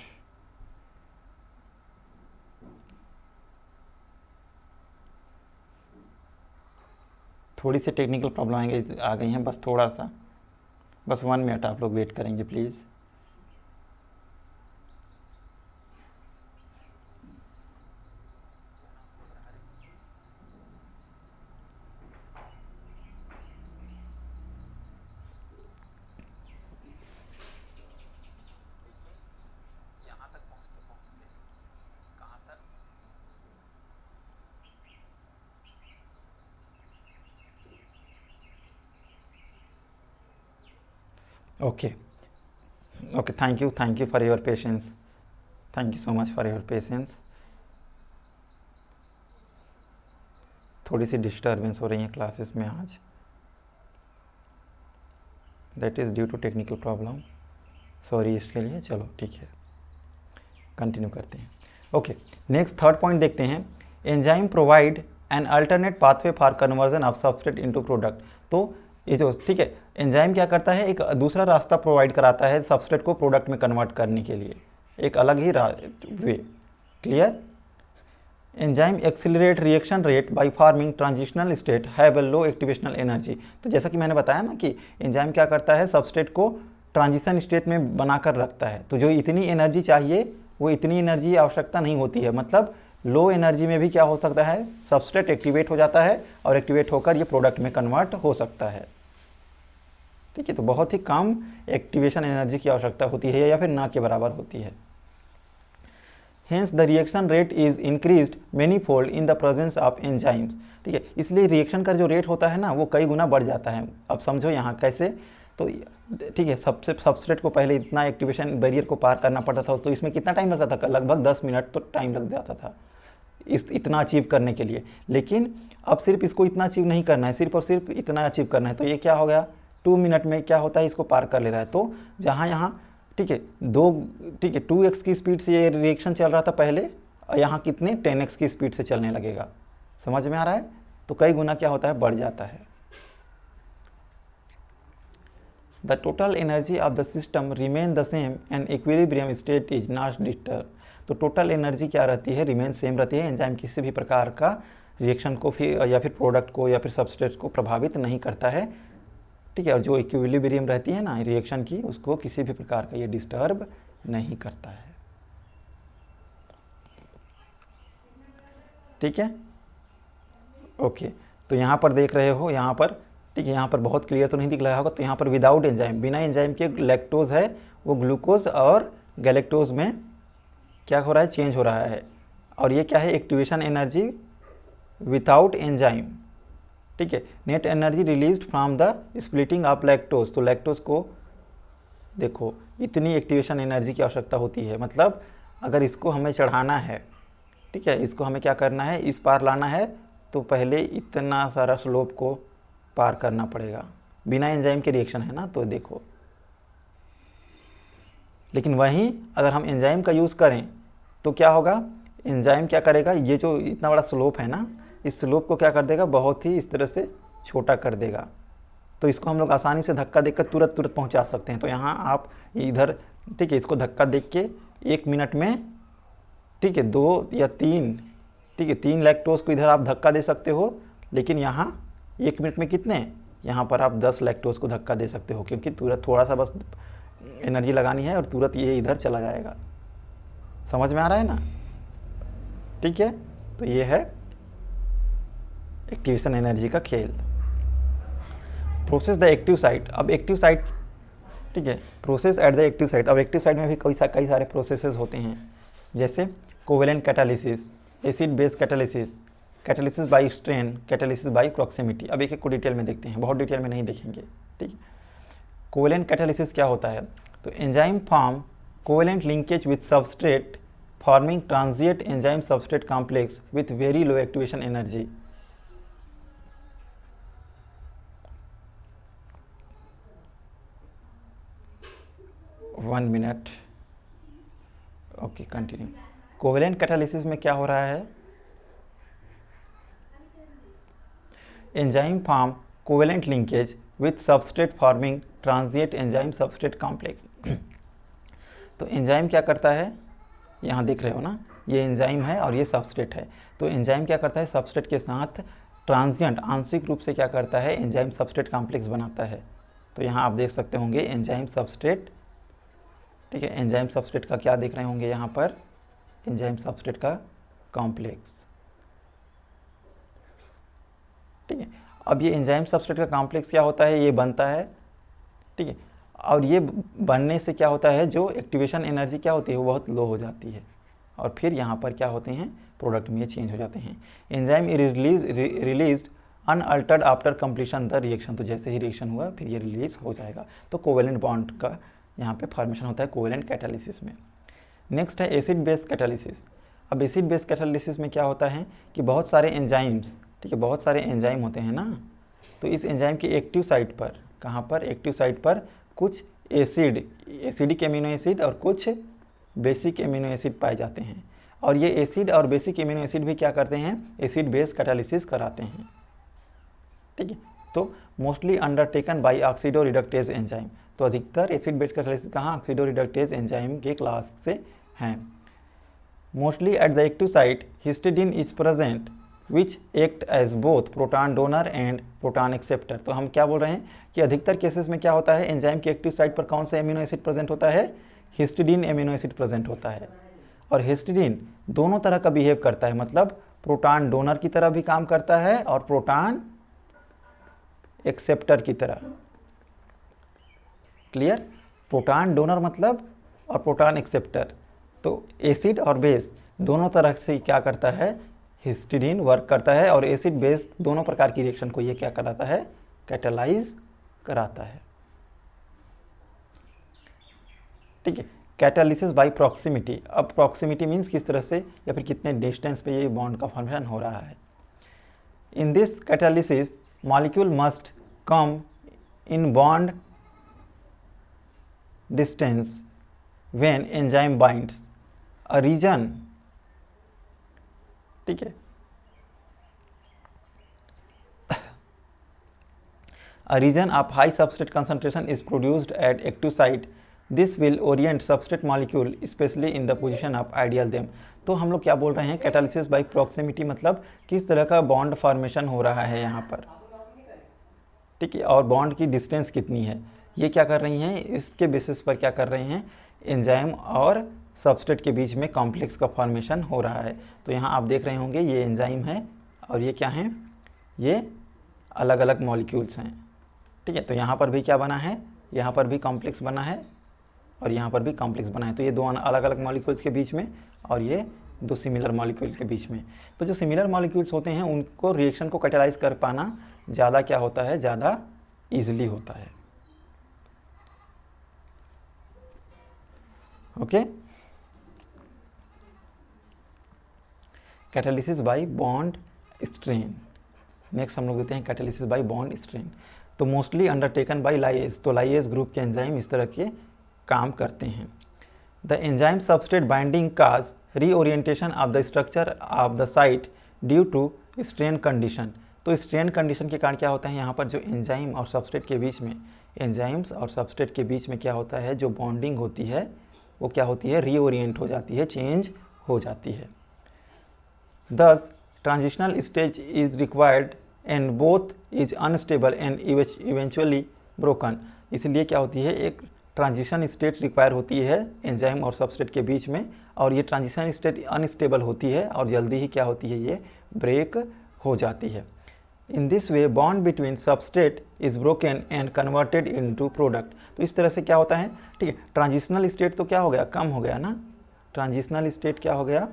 Speaker 1: थोड़ी सी टेक्निकल प्रॉब्लम आ गई हैं, बस थोड़ा सा, बस 1 मिनट आप लोग वेट करेंगे please. Okay, thank you for your patience. Thank you so much for your patience. थोड़ी सी डिस्टर्बेंस हो रही है क्लासेस में आज, that is due to technical problem, sorry इसके लिए। चलो ठीक है, कंटिन्यू करते हैं। ओके, नेक्स्ट थर्ड पॉइंट देखते हैं। Enzyme provide an alternate pathway for conversion of substrate into product. तो ये जो ठीक है, एंजाइम क्या करता है, एक दूसरा रास्ता प्रोवाइड कराता है सबस्ट्रेट को प्रोडक्ट में कन्वर्ट करने के लिए, एक अलग ही way. Clear? Enzyme accelerate reaction rate by forming transitional state have a low activational energy. तो जैसा कि मैंने बताया ना कि एंजाइम क्या करता है, सबस्ट्रेट को ट्रांजिशन स्टेट में बनाकर रखता है। तो जो इतनी एनर्जी चाहिए वो इतनी एनर्जी आवश्यकता नहीं होती है, मतलब लो एनर्जी में भी क्या हो सकता है, सबस्ट्रेट एक्टिवेट हो जाता है और एक्टिवेट होकर ये प्रोडक्ट में कन्वर्ट हो सकता है। ठीक है, तो बहुत ही कम एक्टिवेशन एनर्जी की आवश्यकता होती है या फिर ना के बराबर होती है। Hence the reaction rate is increased manyfold in the presence of enzymes। ठीक है, इसलिए रिएक्शन का जो रेट होता है ना वो कई गुना बढ़ जाता है। अब समझो यहाँ कैसे, तो ठीक है, सबसे सबस्ट्रेट को पहले इतना एक्टिवेशन बैरियर को पार करना पड़ता था, तो इसमें कितना टाइम लगता था, लगभग 10 मिनट तो टाइम लग जाता था इतना अचीव करने के लिए। लेकिन अब सिर्फ इसको इतना अचीव नहीं करना है, सिर्फ और सिर्फ इतना अचीव करना है, तो ये क्या हो गया, 2 मिनट में क्या होता है, इसको पार कर ले रहा है। तो जहाँ यहाँ ठीक है 2x की स्पीड से ये रिएक्शन चल रहा था पहले, और यहाँ कितने 10x की स्पीड से चलने लगेगा। समझ में आ रहा है? तो कई गुना क्या होता है, बढ़ जाता है। The total energy of the system remain the same and equilibrium state is not disturb. तो टोटल एनर्जी क्या रहती है, रिमेन सेम रहती है। एंजाइम किसी भी प्रकार का रिएक्शन को फिर या फिर प्रोडक्ट को या फिर सबस्ट्रेट को प्रभावित नहीं करता है। ठीक है, और जो इक्विलिब्रियम रहती है ना रिएक्शन की, उसको किसी भी प्रकार का ये डिस्टर्ब नहीं करता है। ठीक है, ओके। तो यहाँ पर देख रहे हो, यहाँ पर ठीक है, यहाँ पर बहुत क्लियर तो नहीं दिख रहा होगा, तो यहाँ पर विदाउट एंजाइम, बिना एंजाइम के लैक्टोज है वो ग्लूकोज और गैलेक्टोज में क्या हो रहा है, चेंज हो रहा है। और ये क्या है, एक्टिवेशन एनर्जी विदाउट एंजाइम, ठीक है। Net energy released from the splitting of lactose, तो लैक्टोज को देखो इतनी एक्टिवेशन एनर्जी की आवश्यकता होती है, मतलब अगर इसको हमें चढ़ाना है, ठीक है, इसको हमें क्या करना है, इस पार लाना है, तो पहले इतना सारा स्लोप को पार करना पड़ेगा, बिना एंजाइम के रिएक्शन है ना, तो देखो। लेकिन वहीं अगर हम एंजाइम का यूज़ करें तो क्या होगा, एंजाइम क्या करेगा, ये जो इतना बड़ा स्लोप है ना, इस स्लोप को क्या कर देगा, बहुत ही इस तरह से छोटा कर देगा। तो इसको हम लोग आसानी से धक्का देकर तुरंत पहुंचा सकते हैं। तो यहाँ आप इधर, ठीक है, इसको धक्का दे के 1 मिनट में, ठीक है, 2 या 3, ठीक है, 3 लैक्टोज को इधर आप धक्का दे सकते हो। लेकिन यहाँ 1 मिनट में कितने, यहाँ पर आप 10 लैक्टोज को धक्का दे सकते हो, क्योंकि तुरंत थोड़ा सा बस एनर्जी लगानी है और तुरंत ये इधर चला जाएगा। समझ में आ रहा है ना, ठीक है। तो ये है एक्टिवेशन एनर्जी का खेल। प्रोसेस द एक्टिव साइट, अब एक्टिव साइट, ठीक है, process at the active site. अब एक्टिव साइट में भी कई सारे प्रोसेसेस होते हैं, जैसे covalent catalysis, acid base catalysis, catalysis by strain, catalysis by proximity. अब एक एक को डिटेल में देखते हैं, बहुत डिटेल में नहीं देखेंगे, ठीक है। कोवेलेंट कैटालिसिस क्या होता है, तो enzyme form covalent linkage with substrate forming transient enzyme substrate complex with very low activation energy. One minute, okay, continue. Covalent catalysis में क्या हो रहा है, enzyme form covalent linkage with substrate forming transient enzyme substrate complex. तो एंजाइम क्या करता है, यहाँ देख रहे हो ना, ये एंजाइम है और ये सबस्ट्रेट है। तो एंजाइम क्या करता है, सबस्ट्रेट के साथ ट्रांजिएंट आंशिक रूप से क्या करता है, एंजाइम सबस्ट्रेट कॉम्प्लेक्स बनाता है। तो यहाँ आप देख सकते होंगे एंजाइम सबस्ट्रेट, ठीक है, एंजाइम सबस्ट्रेट का क्या देख रहे होंगे यहाँ पर, एंजाइम सबस्ट्रेट का कॉम्प्लेक्स, ठीक है। अब ये एंजाइम सबस्ट्रेट का कॉम्प्लेक्स क्या होता है, ये बनता है, ठीक है, और ये बनने से क्या होता है, जो एक्टिवेशन एनर्जी क्या होती है वो बहुत लो हो जाती है, और फिर यहाँ पर क्या होते हैं, प्रोडक्ट में ये चेंज हो जाते हैं। Enzyme released unaltered after completion the reaction, तो जैसे ही रिएक्शन हुआ फिर ये रिलीज हो जाएगा। तो कोवेलेंट बॉन्ड का यहाँ पे फॉर्मेशन होता है कोवेलेंट कैटालिसिस में। नेक्स्ट है एसिड बेस कैटालिसिस। अब एसिड बेस कैटालिसिस में क्या होता है कि बहुत सारे एंजाइम्स, ठीक है, बहुत सारे एंजाइम होते हैं ना, तो इस एंजाइम की एक्टिव साइट पर, कहाँ पर, एक्टिव साइट पर कुछ एसिडिक एमिनो एसिड और कुछ बेसिक एमिनो एसिड पाए जाते हैं। और ये एसिड और बेसिक एमिनो एसिड भी क्या करते हैं, एसिड बेस कैटालिसिस कराते हैं, ठीक है। तो mostly undertaken by oxido reductase enzyme, तो अधिकतर एसिड बेस कैटालिसिस कहाँ, ऑक्सीडो रिडक्टेज एंजाइम के क्लास से हैं। Mostly at the active site histidine is present which act as both proton donor and proton acceptor. तो हम क्या बोल रहे हैं कि अधिकतर केसेस में क्या होता है, एंजाइम के एक्टिव साइट पर कौन सा एमिनो एसिड प्रेजेंट होता है, हिस्टिडीन एमिनो एसिड प्रेजेंट होता है। और हिस्टिडीन दोनों तरह का बिहेव करता है, मतलब प्रोटॉन डोनर की तरह भी काम करता है और प्रोटॉन एक्सेप्टर की तरह। क्लियर, प्रोटॉन डोनर मतलब और प्रोटॉन एक्सेप्टर, तो एसिड और बेस दोनों तरह से क्या करता है, हिस्टिडीन वर्क करता है, और एसिड बेस दोनों प्रकार की रिएक्शन को ये क्या कराता है, कैटालाइज कराता है, ठीक है। Catalysis by proximity. अब प्रॉक्सिमिटी मीन्स किस तरह से या फिर कितने डिस्टेंस पे ये बॉन्ड का फॉर्मेशन हो रहा है। In this catalysis molecule must come in bond distance when enzyme binds a region, ठीक है, a region of high substrate concentration is produced at active site. This will orient substrate molecule especially in the position of ideal them. तो हम लोग क्या बोल रहे हैं, कैटालिसिस बाय प्रॉक्सिमिटी मतलब किस तरह का बॉन्ड फॉर्मेशन हो रहा है यहाँ पर, ठीक है, और बॉन्ड की डिस्टेंस कितनी है, ये क्या कर रही हैं, इसके बेसिस पर क्या कर रहे हैं, एंजाइम और सबस्ट्रेट के बीच में कॉम्प्लेक्स का फॉर्मेशन हो रहा है। तो यहाँ आप देख रहे होंगे ये एंजाइम है और ये क्या है, ये अलग अलग मॉलिक्यूल्स हैं, ठीक है। तो यहाँ पर भी क्या बना है, यहाँ पर भी कॉम्प्लेक्स बना है और यहाँ पर भी कॉम्प्लेक्स बना है। तो ये दो अलग अलग मॉलिक्यूल्स के बीच में और ये दो सिमिलर मॉलिक्यूल के बीच में। तो जो सिमिलर मॉलिक्यूल्स होते हैं उनको रिएक्शन को कैटेलाइज कर पाना ज़्यादा क्या होता है, ज़्यादा ईजिली होता है। Okay, catalysis by bond strain. Next हम लोग देते हैं कैटालिसिस बाय बॉन्ड स्ट्रेन। तो मोस्टली अंडरटेकन बाय लाइएज। तो लाइएज ग्रुप के एंजाइम इस तरह के काम करते हैं। The enzyme substrate binding cause reorientation of the structure of the site due to strain condition. तो स्ट्रेन कंडीशन के कारण क्या होता है, यहाँ पर जो एंजाइम और सबस्ट्रेट के बीच में, एंजाइम्स और सबस्ट्रेट के बीच में क्या होता है, जो बॉन्डिंग होती है वो क्या होती है, रीओरिएंट हो जाती है, चेंज हो जाती है। Thus, transitional stage is required and both is unstable and eventually broken। इसलिए क्या होती है, एक ट्रांजिशन स्टेट रिक्वायर होती है एंजाइम और सबस्ट्रेट के बीच में, और ये ट्रांजिशन स्टेट अनस्टेबल होती है और जल्दी ही क्या होती है, ये ब्रेक हो जाती है। In this way bond between substrate is broken and converted into product. तो इस तरह से क्या होता है, ठीक है, ट्रांजिशनल स्टेट तो क्या हो गया, कम हो गया ना, ट्रांजिशनल स्टेट क्या हो गया,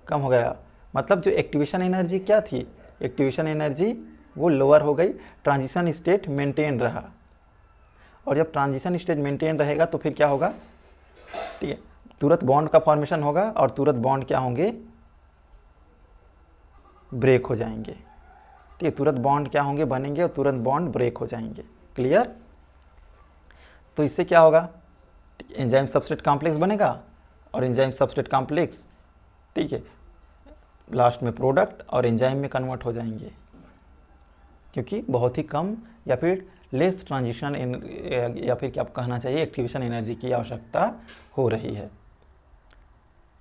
Speaker 1: कम हो गया। मतलब जो एक्टिवेशन एनर्जी क्या थी, एक्टिवेशन एनर्जी वो लोअर हो गई, ट्रांजिशन स्टेट मेंटेन रहा। और जब ट्रांजिशन स्टेट मेंटेन रहेगा तो फिर क्या होगा, ठीक है, तुरंत बॉन्ड का फॉर्मेशन होगा और तुरंत बॉन्ड क्या होंगे, ब्रेक हो जाएंगे, ठीक है, तुरंत बॉन्ड क्या होंगे, बनेंगे और तुरंत बॉन्ड ब्रेक हो जाएंगे। क्लियर। तो इससे क्या होगा, एंजाइम सबस्ट्रेट कॉम्प्लेक्स बनेगा और एंजाइम सबस्ट्रेट कॉम्प्लेक्स, ठीक है, लास्ट में प्रोडक्ट और एंजाइम में कन्वर्ट हो जाएंगे, क्योंकि बहुत ही कम या फिर लेस ट्रांजिशन या फिर क्या कहना चाहिए, एक्टिवेशन एनर्जी की आवश्यकता हो रही है।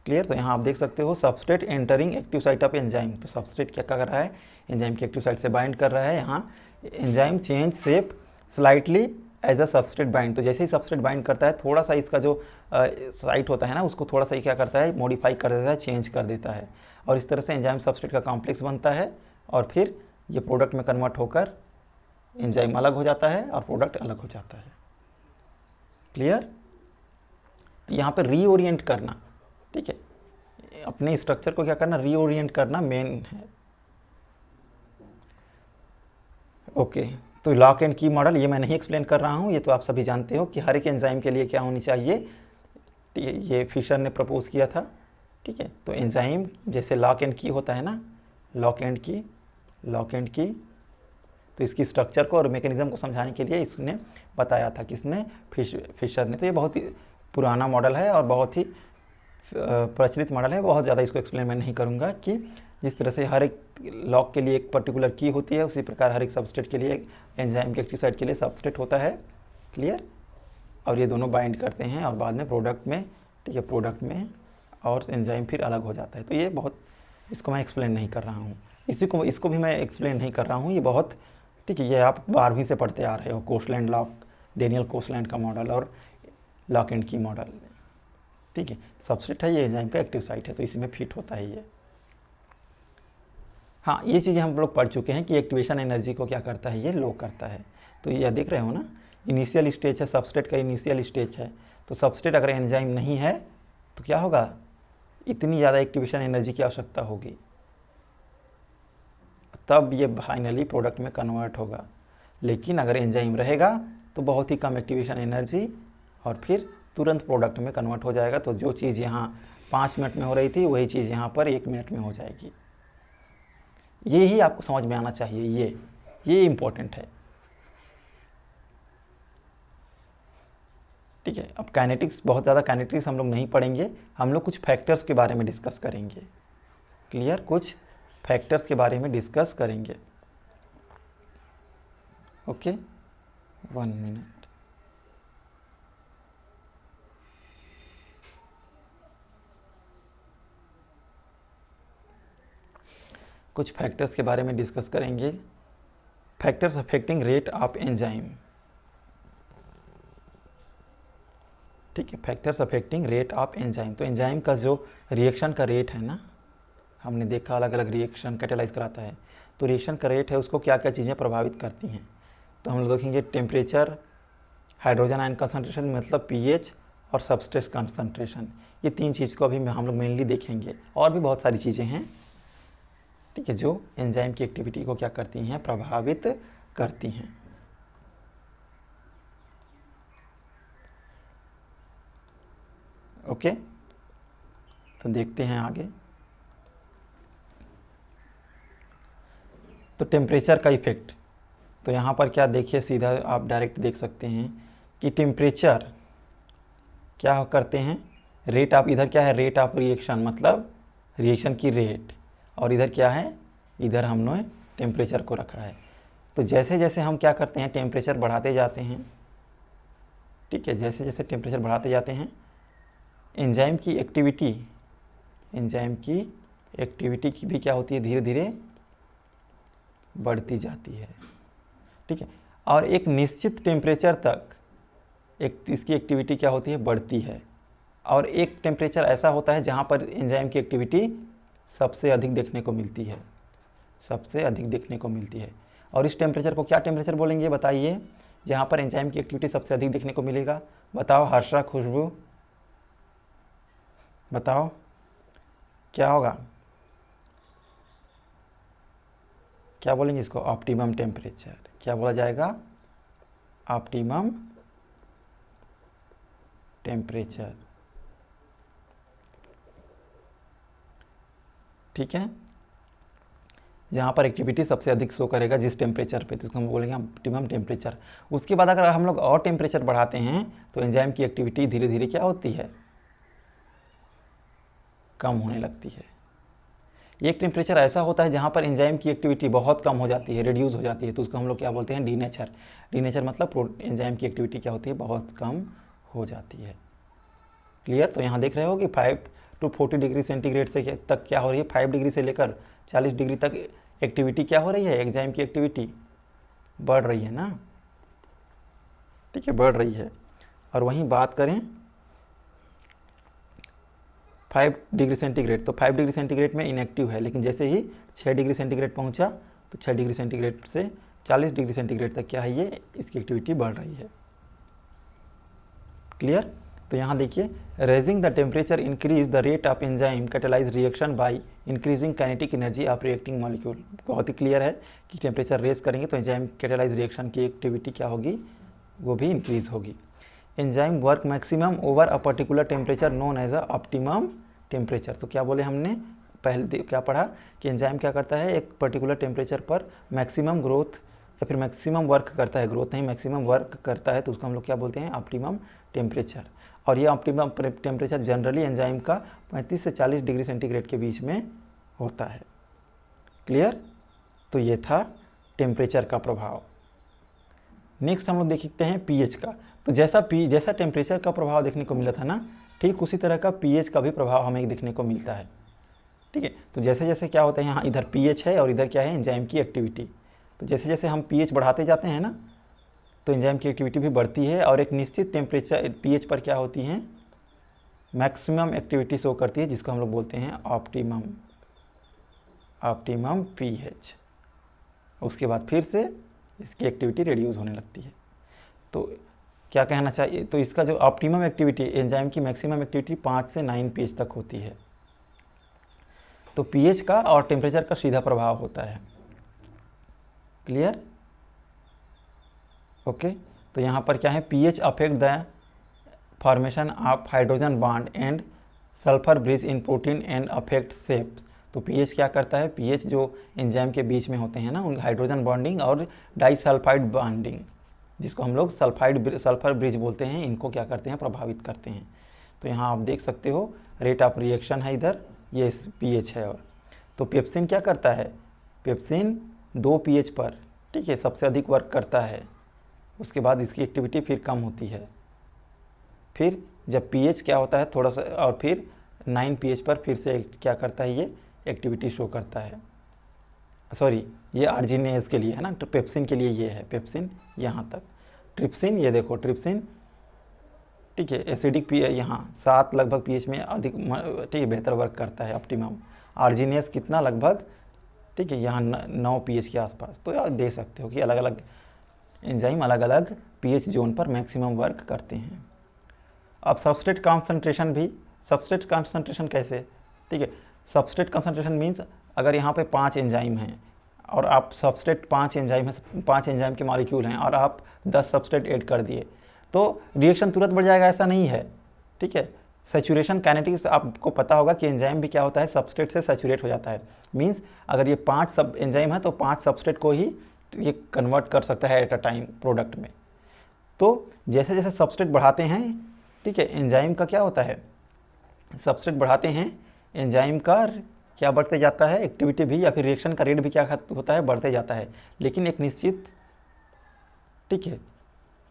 Speaker 1: क्लियर। तो यहाँ आप देख सकते हो substrate entering active site of enzyme. तो सबस्ट्रेट क्या कर रहा है, एंजाइम की एक्टिव साइट से बाइंड कर रहा है। यहाँ enzyme change shape slightly as a substrate bind. तो जैसे ही सबस्ट्रेट बाइंड करता है, थोड़ा सा इसका जो साइट होता है ना, उसको थोड़ा सा ही क्या करता है, मॉडिफाई कर देता है, चेंज कर देता है, और इस तरह से एंजाइम सबस्ट्रेट का कॉम्प्लेक्स बनता है और फिर ये प्रोडक्ट में कन्वर्ट होकर एंजाइम अलग हो जाता है और प्रोडक्ट अलग हो जाता है। क्लियर। तो यहाँ पर रीओरिएंट करना, ठीक है, अपने स्ट्रक्चर को क्या करना, रीओरिएंट करना मेन है। ओके। तो लॉक एंड की मॉडल ये मैं नहीं एक्सप्लेन कर रहा हूँ, ये तो आप सभी जानते हो कि हर एक एंजाइम के लिए क्या होनी चाहिए, ठीक है, ये फिशर ने प्रपोज किया था, ठीक है। तो एंजाइम जैसे लॉक एंड की होता है ना, लॉक एंड की, तो इसकी स्ट्रक्चर को और मैकेनिज्म को समझाने के लिए इसने बताया था, किसने, फिशर ने। तो ये बहुत ही पुराना मॉडल है और बहुत ही प्रचलित मॉडल है, बहुत ज़्यादा इसको एक्सप्लेन मैं नहीं करूँगा कि जिस तरह से हर एक लॉक के लिए एक पर्टिकुलर की होती है, उसी प्रकार हर एक सबस्ट्रेट के लिए, एंजाइम के एक्टिव साइट के लिए सबस्ट्रेट होता है। क्लियर। और ये दोनों बाइंड करते हैं और बाद में प्रोडक्ट में, ठीक है, प्रोडक्ट में और एंजाइम फिर अलग हो जाता है। तो ये बहुत, इसको मैं एक्सप्लेन नहीं कर रहा हूँ, इसको भी मैं एक्सप्लेन नहीं कर रहा हूँ, ये बहुत, ठीक है, ये आप 12वीं से पढ़ते आ रहे हो, कोसलैंड लॉक, डेनियल कोसलैंड का मॉडल और लॉक एंड की मॉडल, ठीक है। सबस्ट्रेट है, ये एंजाइम का एक्टिव साइट है, तो इसी में फिट होता है ये। हाँ, ये चीज़ें हम लोग पढ़ चुके हैं कि एक्टिवेशन एनर्जी को क्या करता है, ये लो करता है। तो ये देख रहे हो ना, इनिशियल स्टेज है, सबस्ट्रेट का इनिशियल स्टेज है। तो सबस्ट्रेट अगर एंजाइम नहीं है तो क्या होगा, इतनी ज़्यादा एक्टिवेशन एनर्जी की आवश्यकता होगी, तब ये फाइनली प्रोडक्ट में कन्वर्ट होगा। लेकिन अगर एंजाइम रहेगा तो बहुत ही कम एक्टिवेशन एनर्जी और फिर तुरंत प्रोडक्ट में कन्वर्ट हो जाएगा। तो जो चीज़ यहाँ 5 मिनट में हो रही थी, वही चीज़ यहाँ पर 1 मिनट में हो जाएगी। ये ही आपको समझ में आना चाहिए, ये इम्पोर्टेंट है, ठीक है। अब काइनेटिक्स, बहुत ज़्यादा काइनेटिक्स हम लोग नहीं पढ़ेंगे, हम लोग कुछ फैक्टर्स के बारे में डिस्कस करेंगे। क्लियर। कुछ फैक्टर्स के बारे में डिस्कस करेंगे। Okay, 1 minute. कुछ फैक्टर्स के बारे में डिस्कस करेंगे। Factors affecting rate of enzyme. ठीक है, factors affecting rate of enzyme. तो एंजाइम का जो रिएक्शन का रेट है ना, हमने देखा अलग अलग रिएक्शन कैटेलाइज कराता है, तो रिएक्शन का रेट है उसको क्या क्या चीज़ें प्रभावित करती हैं। तो हम लोग देखेंगे टेम्परेचर, हाइड्रोजन आयन कंसंट्रेशन मतलब पीएच, और सबस्ट्रेट कंसंट्रेशन, ये 3 चीज़ को अभी हम लोग मेनली देखेंगे। और भी बहुत सारी चीज़ें हैं, ठीक है, जो एंजाइम की एक्टिविटी को क्या करती हैं, प्रभावित करती हैं। ओके, तो देखते हैं आगे। तो टेम्परेचर का इफेक्ट, तो यहाँ पर क्या देखिए, सीधा आप डायरेक्ट देख सकते हैं कि टेम्परेचर क्या करते हैं, रेट ऑफ, इधर क्या है, रेट ऑफ रिएक्शन मतलब रिएक्शन की रेट, और इधर क्या है, इधर हमने टेम्परेचर को रखा है। तो जैसे जैसे हम क्या करते हैं, टेम्परेचर बढ़ाते जाते हैं, ठीक है, जैसे जैसे टेम्परेचर बढ़ाते जाते हैं, एंजाइम की एक्टिविटी की भी क्या होती है, धीरे धीरे बढ़ती जाती है, ठीक है। और एक निश्चित टेम्परेचर तक इसकी एक्टिविटी क्या होती है, बढ़ती है। और एक टेम्परेचर ऐसा होता है जहाँ पर एंजाइम की एक्टिविटी सबसे अधिक देखने को मिलती है, और इस टेम्परेचर को क्या टेम्परेचर बोलेंगे बताइए, जहाँ पर एंजाइम की एक्टिविटी सबसे अधिक देखने को मिलेगा। बताओ हर्षा, खुशबू, बताओ क्या होगा, क्या बोलेंगे इसको, ऑप्टिमम टेम्परेचर। क्या बोला जाएगा, ऑप्टिमम टेम्परेचर, ठीक है, जहाँ पर एक्टिविटी सबसे अधिक शो करेगा जिस टेम्परेचर पे, तो उसको हम बोलेंगे ऑप्टिमम टेम्परेचर। उसके बाद अगर हम लोग और टेम्परेचर बढ़ाते हैं तो एंजाइम की एक्टिविटी धीरे धीरे क्या होती है, कम होने लगती है। एक टेम्परेचर ऐसा होता है जहाँ पर एंजाइम की एक्टिविटी बहुत कम हो जाती है, रिड्यूस हो जाती है, तो उसको हम लोग क्या बोलते हैं, डीनेचर। डीनेचर मतलब एंजाइम की एक्टिविटी क्या होती है, बहुत कम हो जाती है। क्लियर। तो यहाँ देख रहे हो कि 5 to 40 डिग्री सेंटीग्रेड से तक क्या हो रही है, 5 डिग्री से लेकर 40 डिग्री तक एक्टिविटी क्या हो रही है, एंजाइम की एक्टिविटी बढ़ रही है ना, ठीक है, बढ़ रही है। और वहीं बात करें 5 डिग्री सेंटीग्रेड, तो 5 डिग्री सेंटीग्रेड में इनएक्टिव है, लेकिन जैसे ही 6 डिग्री सेंटीग्रेड पहुंचा तो 6 डिग्री सेंटीग्रेड से 40 डिग्री सेंटीग्रेड तक क्या है, ये इसकी एक्टिविटी बढ़ रही है। क्लियर। तो यहाँ देखिए, raising the temperature increase the rate of enzyme catalyse reaction by increasing kinetic energy of reacting molecule. बहुत ही क्लियर है कि टेम्परेचर रेज करेंगे तो एंजाइम कैटेलाइज रिएक्शन की एक्टिविटी क्या होगी, वो भी इंक्रीज होगी। Enzyme work maximum over a particular temperature known as a optimum temperature. तो क्या बोले हमने, पहले क्या पढ़ा कि एंजाइम क्या करता है, एक पर्टिकुलर टेम्परेचर पर मैक्सिमम ग्रोथ या फिर मैक्सिमम वर्क करता है, ग्रोथ नहीं मैक्सिमम वर्क करता है, तो उसको हम लोग क्या बोलते हैं, ऑप्टिमम टेम्परेचर। और ये ऑप्टिमम टेम्परेचर जनरली एंजाइम का 35 से 40 डिग्री सेंटीग्रेड के बीच में होता है। क्लियर। तो ये था टेम्परेचर का प्रभाव। नेक्स्ट हम लोग देखते हैं पीएच का। तो जैसा टेम्परेचर का प्रभाव देखने को मिला था ना, ठीक उसी तरह का पीएच का भी प्रभाव हमें देखने को मिलता है, ठीक है। तो जैसे जैसे क्या होता है, यहाँ इधर पीएच है और इधर क्या है, एंजाइम की एक्टिविटी। तो जैसे जैसे हम पीएच बढ़ाते जाते हैं ना, तो एंजाइम की एक्टिविटी भी बढ़ती है, और एक निश्चित टेम्परेचर पीएच पर क्या होती हैं, मैक्सिमम एक्टिविटी शो करती है, जिसको हम लोग बोलते हैं ऑप्टिमम पीएच। उसके बाद फिर से इसकी एक्टिविटी रिड्यूस होने लगती है। तो क्या कहना चाहिए, तो इसका जो ऑप्टिमम एक्टिविटी, एंजाइम की मैक्सिमम एक्टिविटी 5 से 9 पीएच तक होती है। तो पीएच का और टेम्परेचर का सीधा प्रभाव होता है। क्लियर। ओके। तो यहाँ पर क्या है, pH affect the formation of hydrogen bond and sulphur bridge in protein and affect shapes. तो पीएच क्या करता है, पीएच जो एंजाइम के बीच में होते हैं ना, उन हाइड्रोजन बॉन्डिंग और डाइसल्फाइड बॉन्डिंग, जिसको हम लोग सल्फर ब्रिज बोलते हैं, इनको क्या करते हैं, प्रभावित करते हैं। तो यहाँ आप देख सकते हो रेट ऑफ रिएक्शन है इधर, ये पीएच है। और तो पेप्सिन क्या करता है, पेप्सिन 2 पीएच पर, ठीक है, सबसे अधिक वर्क करता है। उसके बाद इसकी एक्टिविटी फिर कम होती है, फिर जब पीएच क्या होता है थोड़ा सा, और फिर 9 पीएच पर फिर से क्या करता है, ये एक्टिविटी शो करता है। सॉरी, ये आर्जिनेज के लिए है ना, तो पेप्सिन के लिए ये है, पेप्सिन यहाँ तक। ट्रिप्सिन, ये देखो ट्रिप्सिन ठीक है। एसिडिक पी यहाँ 7 लगभग पीएच में अधिक, ठीक है, बेहतर वर्क करता है ऑप्टिमम। आर्जिनियस कितना लगभग, ठीक है, यहाँ 9 पीएच के आसपास। तो यार देख सकते हो कि अलग अलग एंजाइम अलग अलग पीएच जोन पर मैक्सिमम वर्क करते हैं। अब सबस्ट्रेट कॉन्सेंट्रेशन भी, सबस्ट्रेट कॉन्सेंट्रेशन कैसे, ठीक है, सबस्ट्रेट कॉन्सेंट्रेशन मीन्स अगर यहाँ पे 5 एंजाइम हैं और आप सबस्ट्रेट 5 एंजाइम है, 5 एंजाइम के मॉलिक्यूल हैं और आप 10 सबस्ट्रेट ऐड कर दिए तो रिएक्शन तुरंत बढ़ जाएगा, ऐसा नहीं है, ठीक है। सैचुरेशन काइनेटिक्स आपको पता होगा कि एंजाइम भी क्या होता है, सबस्ट्रेट से सैचुरेट हो जाता है। मीन्स अगर ये 5 सब एंजाइम है तो 5 सबस्ट्रेट को ही ये कन्वर्ट कर सकता है एट अ टाइम प्रोडक्ट में। तो जैसे जैसे सबस्ट्रेट बढ़ाते हैं, ठीक है, एंजाइम का क्या होता है, सबस्ट्रेट बढ़ाते हैं एंजाइम का क्या बढ़ते जाता है, एक्टिविटी भी या फिर रिएक्शन का रेट भी क्या होता है, बढ़ते जाता है। लेकिन एक निश्चित, ठीक है,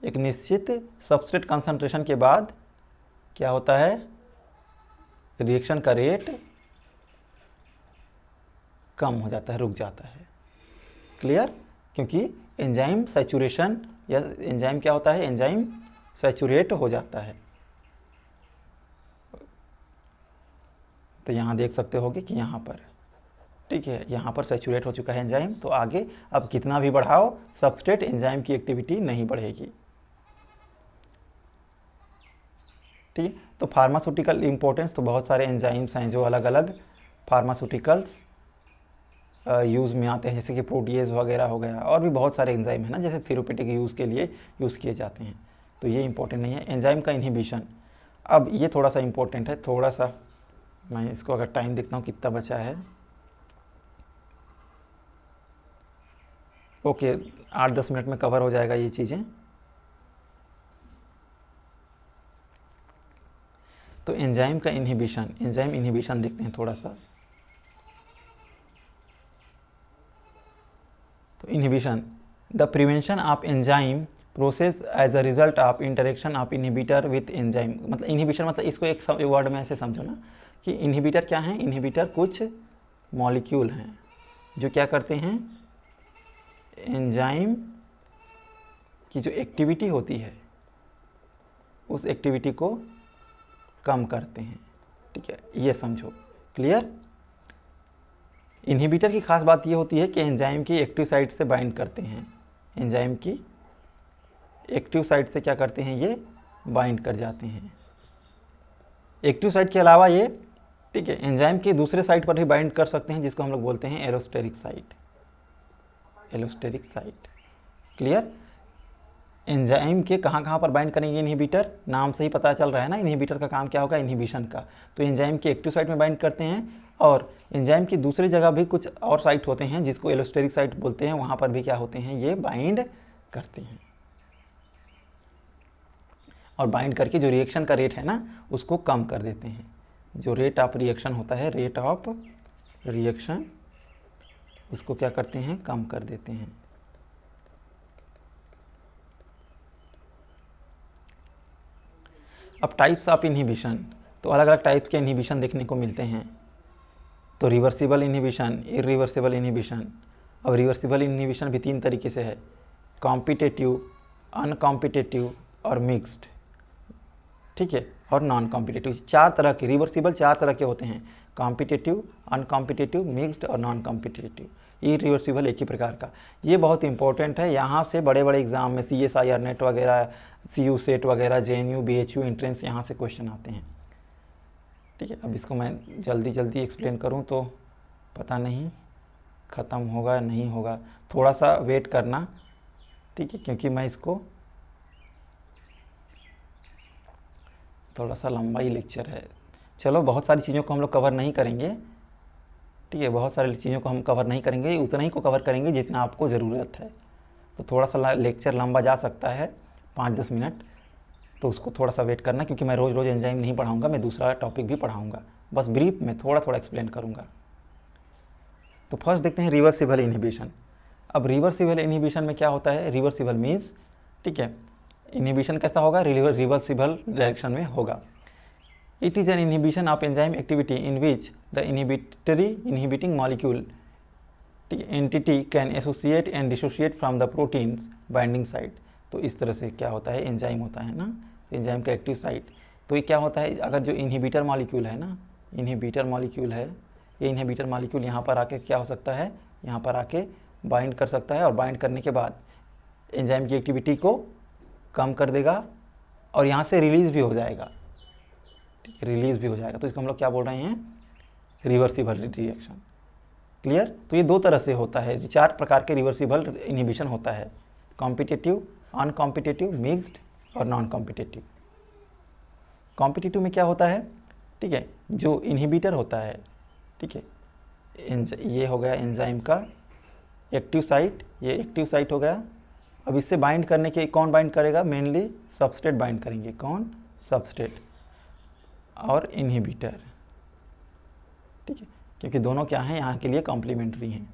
Speaker 1: एक निश्चित सबस्ट्रेट कंसंट्रेशन के बाद क्या होता है, रिएक्शन का रेट कम हो जाता है, रुक जाता है। क्लियर? क्योंकि एंजाइम सैचुरेशन या एंजाइम क्या होता है, एंजाइम सैचुरेट हो जाता है। तो यहाँ देख सकते होगे कि यहाँ पर, ठीक है, यहाँ पर सैचुरेट हो चुका है एंजाइम। तो आगे अब कितना भी बढ़ाओ सबस्ट्रेट, एंजाइम की एक्टिविटी नहीं बढ़ेगी। ठीक है। तो फार्मास्यूटिकल इंपॉर्टेंस, तो बहुत सारे एंजाइम्स हैं जो अलग अलग फार्मास्यूटिकल्स यूज़ में आते हैं, जैसे कि प्रोटीएज वगैरह हो गया, और भी बहुत सारे एंजाइम हैं ना, जैसे थेरेप्यूटिक यूज़ के लिए यूज़ किए जाते हैं। तो ये इंपॉर्टेंट नहीं है। एंजाइम का इनहिबिशन, अब ये थोड़ा सा इंपॉर्टेंट है, थोड़ा सा मैं इसको अगर टाइम देखता हूँ कितना बचा है, ओके 8-10 मिनट में कवर हो जाएगा ये चीज़ें। तो एंजाइम का इनहिबिशन, एंजाइम इनहिबिशन देखते हैं थोड़ा सा। तो inhibition, the prevention of enzyme process as a result of interaction of inhibitor with enzyme. मतलब इनहिबिशन मतलब इसको एक वर्ड में ऐसे समझो ना कि इनहिबिटर क्या है, इनहिबिटर कुछ मॉलिक्यूल हैं जो क्या करते हैं, एंजाइम की जो एक्टिविटी होती है उस एक्टिविटी को कम करते हैं। ठीक है, ये समझो। क्लियर? इनहिबिटर की खास बात ये होती है कि एंजाइम की एक्टिव साइट से बाइंड करते हैं, एंजाइम की एक्टिव साइट से क्या करते हैं, ये बाइंड कर जाते हैं। एक्टिव साइट के अलावा ये, ठीक है, एंजाइम के दूसरे साइट पर भी बाइंड कर सकते हैं, जिसको हम लोग बोलते हैं allosteric site, allosteric site. Clear? Enzyme के कहाँ पर बाइंड करेंगे इनहिबिटर, नाम से ही पता चल रहा है ना, इनहिबिटर का काम क्या होगा, इनहिबिशन का। तो एंजाइम के एक्टिव साइट में बाइंड करते हैं, और एंजाइम की दूसरी जगह भी कुछ और साइट होते हैं जिसको एलोस्टेरिक साइट बोलते हैं, वहाँ पर भी क्या होते हैं, ये बाइंड करते हैं। और बाइंड करके जो रिएक्शन का रेट है ना उसको कम कर देते हैं। जो रेट ऑफ रिएक्शन होता है, रेट ऑफ रिएक्शन, उसको क्या करते हैं, कम कर देते हैं। अब टाइप्स ऑफ इनहिबिशन, तो अलग अलग टाइप के इनहिबिशन देखने को मिलते हैं। तो रिवर्सिबल इनहिबिशन, इरिवर्सिबल इनहिबिशन। अब रिवर्सिबल इनहिबिशन भी 3 तरीके से है, कॉम्पिटेटिव, अनकॉम्पिटेटिव और मिक्स्ड। ठीक है, और नॉन कॉम्पिटेटिव। 4 तरह के रिवर्सिबल, 4 तरह के होते हैं, कॉम्पिटेटिव, अनकॉम्पिटेटिव, मिक्स्ड और नॉन कॉम्पिटेटिव। इरिवर्सिबल एक ही प्रकार का। ये बहुत इंपॉर्टेंट है, यहाँ से बड़े बड़े एग्जाम में CSIR नेट वगैरह, CU सेट वगैरह, JNU BHU एंट्रेंस, यहाँ से क्वेश्चन आते हैं। ठीक है, अब इसको मैं जल्दी एक्सप्लेन करूँ तो पता नहीं ख़त्म होगा नहीं होगा, थोड़ा सा वेट करना। ठीक है, क्योंकि मैं इसको, थोड़ा सा लंबा ही लेक्चर है। चलो, बहुत सारी चीज़ों को हम लोग कवर नहीं करेंगे। ठीक है, बहुत सारी चीज़ों को हम कवर नहीं करेंगे, उतना ही को कवर करेंगे जितना आपको ज़रूरत है। तो थोड़ा सा लेक्चर लंबा जा सकता है, 5-10 मिनट, तो उसको थोड़ा सा वेट करना, क्योंकि मैं रोज़ एंजाइम नहीं पढ़ाऊँगा, मैं दूसरा टॉपिक भी पढ़ाऊँगा, बस ब्रीफ में थोड़ा एक्सप्लेन करूँगा। तो फर्स्ट देखते हैं रिवर्सिबल इनहिबिशन। अब रिवर्सिबल इनहिबिशन में क्या होता है, रिवर्सिबल मीन्स, ठीक है, इनहिबिशन कैसा होगा, रिवर्सिबल डायरेक्शन में होगा। It is an inhibition of enzyme activity in which the inhibiting molecule, ठीक है, entity can associate and dissociate from the proteins binding site. तो इस तरह से क्या होता है, एंजाइम होता है ना, एंजाइम का एक्टिव साइट। तो ये क्या होता है, अगर जो इनहिबिटर मॉलिक्यूल है ना, इनहिबिटर मॉलिक्यूल है, ये इनहिबिटर मॉलिक्यूल यहाँ पर आके क्या हो सकता है, यहाँ पर आके बाइंड कर सकता है और बाइंड करने के बाद एंजाइम की एक्टिविटी को कम कर देगा और यहाँ से रिलीज़ भी हो जाएगा, रिलीज़ भी हो जाएगा। तो इसको हम लोग क्या बोल रहे हैं, रिवर्सिबल रिएक्शन। क्लियर। तो ये दो तरह से होता है, 4 प्रकार के रिवर्सिबल इनहिबिशन होता है, कॉम्पिटिटिव, अनकॉम्पिटिटिव, मिक्स्ड और नॉन कॉम्पिटिटिव। कॉम्पिटिटिव में क्या होता है, ठीक है, जो इनहिबिटर होता है, ठीक है, ये हो गया एंजाइम का एक्टिव साइट, ये एक्टिव साइट हो गया। अब इससे बाइंड करने के कौन बाइंड करेगा, मेनली सबस्ट्रेट बाइंड करेंगे, कौन, सबस्ट्रेट और इनहिबिटर, ठीक है, क्योंकि दोनों क्या हैं, यहाँ के लिए कॉम्प्लीमेंट्री हैं।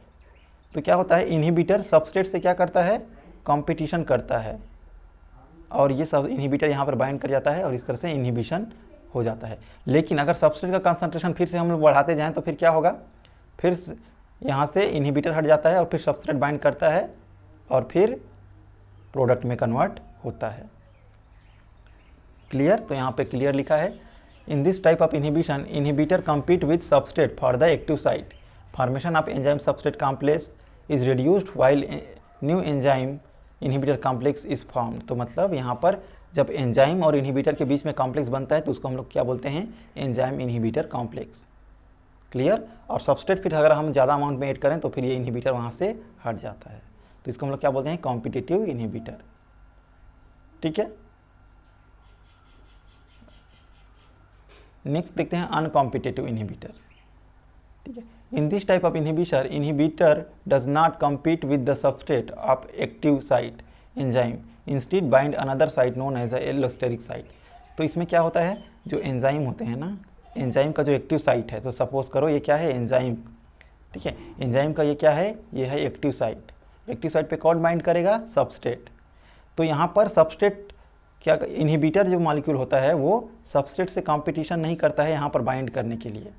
Speaker 1: तो क्या होता है, इनहिबिटर सबस्ट्रेट से क्या करता है, कंपटीशन करता है और ये सब इनहिबिटर यहाँ पर बाइंड कर जाता है और इस तरह से इनहिबिशन हो जाता है। लेकिन अगर सबस्ट्रेट का कंसंट्रेशन फिर से हम लोग बढ़ाते जाएं तो फिर क्या होगा, फिर यहाँ से इनहिबिटर हट जाता है और फिर सबस्ट्रेट बाइंड करता है और फिर प्रोडक्ट में कन्वर्ट होता है। क्लियर। तो यहाँ पे क्लियर लिखा है, in this type of inhibition inhibitor compete with substrate for the active site, formation of enzyme substrate complex is reduced while new enzyme inhibitor complex is formed। तो मतलब यहाँ पर जब एंजाइम और इनहिबिटर के बीच में कॉम्प्लेक्स बनता है तो उसको हम लोग क्या बोलते हैं, एंजाइम इनहिबिटर कॉम्प्लेक्स। क्लियर। और सबस्ट्रेट फिर अगर हम ज़्यादा अमाउंट में ऐड करें तो फिर ये इनहिबिटर वहाँ से हट जाता है, तो इसको हम लोग क्या बोलते हैं, कॉम्पिटिटिव इनहिबिटर। ठीक है। नेक्स्ट देखते हैं अनकॉम्पिटिटिव इनहिबिटर। ठीक है, in this type of inhibitor does not compete with the substrate of active site enzyme, instead bind another site known as allosteric site. तो इसमें क्या होता है, जो एंजाइम होते हैं ना, एंजाइम का जो एक्टिव साइट है, तो सपोज करो ये क्या है, एंजाइम, ठीक है, एंजाइम का ये क्या है, ये है एक्टिव साइट। एक्टिव साइट पे कौन बाइंड करेगा, सबस्ट्रेट। तो यहाँ पर सबस्ट्रेट क्या, इनहिबिटर जो मॉलिक्यूल होता है वो सबस्ट्रेट से कंपटीशन नहीं करता है यहाँ पर बाइंड करने के लिए,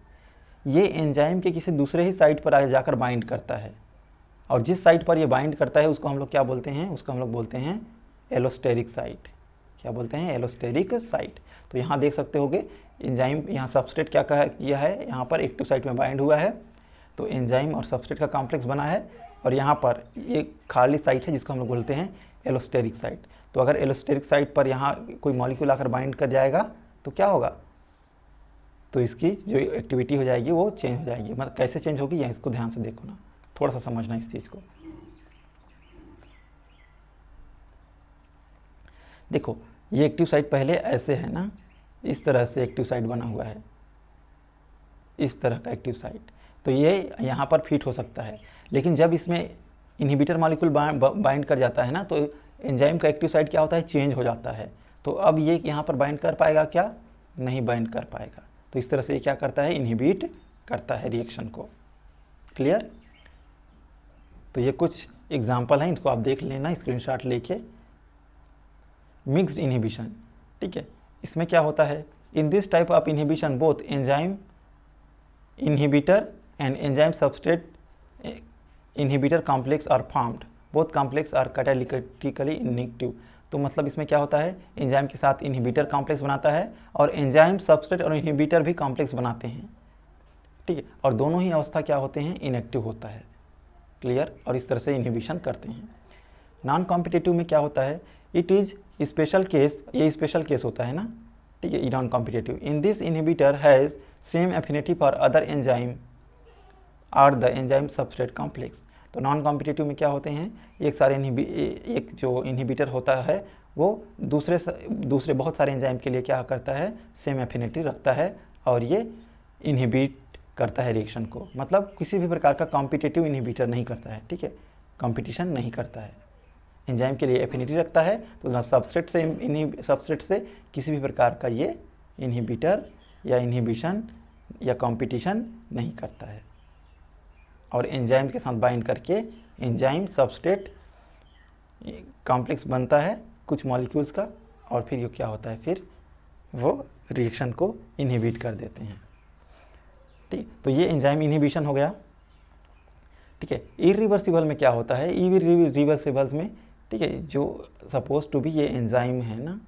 Speaker 1: ये एंजाइम के किसी दूसरे ही साइट पर जाकर बाइंड करता है और जिस साइट पर ये बाइंड करता है उसको हम लोग क्या बोलते हैं, उसको हम लोग बोलते हैं एलोस्टेरिक साइट। क्या बोलते हैं, एलोस्टेरिक साइट। तो यहाँ देख सकते होगे एंजाइम, यहाँ सबस्ट्रेट क्या किया है, यहाँ पर एक्टिव साइट में बाइंड हुआ है, तो एंजाइम और सबस्ट्रेट का कॉम्प्लेक्स बना है और यहाँ पर ये खाली साइट है जिसको हम लोग बोलते हैं एलोस्टेरिक साइट। तो अगर एलोस्टेरिक साइट पर यहाँ कोई मॉलिक्यूल आकर बाइंड कर जाएगा तो क्या होगा, तो इसकी जो एक्टिविटी हो जाएगी वो चेंज हो जाएगी। मतलब कैसे चेंज होगी, यहाँ इसको ध्यान से देखो ना, थोड़ा सा समझना इस चीज़ को। देखो ये एक्टिव साइट पहले ऐसे है ना, इस तरह से एक्टिव साइट बना हुआ है, इस तरह का एक्टिव साइट, तो ये यहाँ पर फिट हो सकता है। लेकिन जब इसमें इनहिबिटर मॉलिक्यूल बाइंड कर जाता है ना, तो एंजाइम का एक्टिव साइट क्या होता है, चेंज हो जाता है। तो अब ये यहाँ पर बाइंड कर पाएगा क्या, नहीं बाइंड कर पाएगा। तो इस तरह से ये क्या करता है, इनहिबिट करता है रिएक्शन को। क्लियर। तो ये कुछ एग्जाम्पल हैं, इनको आप देख लेना स्क्रीनशॉट लेके। मिक्स्ड इनहिबिशन, ठीक है, इसमें क्या होता है, in this type of inhibition both enzyme inhibitor and enzyme substrate inhibitor complex are formed, both complex are catalytically inactive. तो मतलब इसमें क्या होता है, एंजाइम के साथ इनहिबिटर कॉम्प्लेक्स बनाता है और एंजाइम सबस्ट्रेट और इनहिबिटर भी कॉम्प्लेक्स बनाते हैं, ठीक है, और दोनों ही अवस्था क्या होते हैं, इनएक्टिव होता है। क्लियर। और इस तरह से इनहिबिशन करते हैं। नॉन कॉम्पिटिटिव में क्या होता है, इट इज़ स्पेशल केस, ये स्पेशल केस होता है ना, ठीक है, non competitive. In this inhibitor has same affinity for other enzyme or the enzyme substrate complex. तो नॉन कॉम्पिटिटिव में क्या होते हैं, एक जो इनहिबिटर होता है वो दूसरे बहुत सारे एंजाइम के लिए क्या करता है, सेम एफिनिटी रखता है और ये इनहिबिट करता है रिएक्शन को। मतलब किसी भी प्रकार का कॉम्पिटिटिव इनहिबिटर नहीं करता है, ठीक है, कंपटीशन नहीं करता है, एंजाइम के लिए एफिनिटी रखता है। तो ना सबस्ट्रेट से किसी भी प्रकार का ये इनहिबिटर या इनहिबिशन या कंपटीशन नहीं करता है और एंजाइम के साथ बाइंड करके एंजाइम सबस्ट्रेट कॉम्प्लेक्स बनता है कुछ मॉलिक्यूल्स का और फिर ये क्या होता है, फिर वो रिएक्शन को इनहिबिट कर देते हैं। ठीक, तो ये एंजाइम इनहिबिशन हो गया। ठीक है। इरिवर्सिबल में क्या होता है, इरिवर्सिबल्स में, ठीक है, जो सपोज टू बी ये एंजाइम है ना,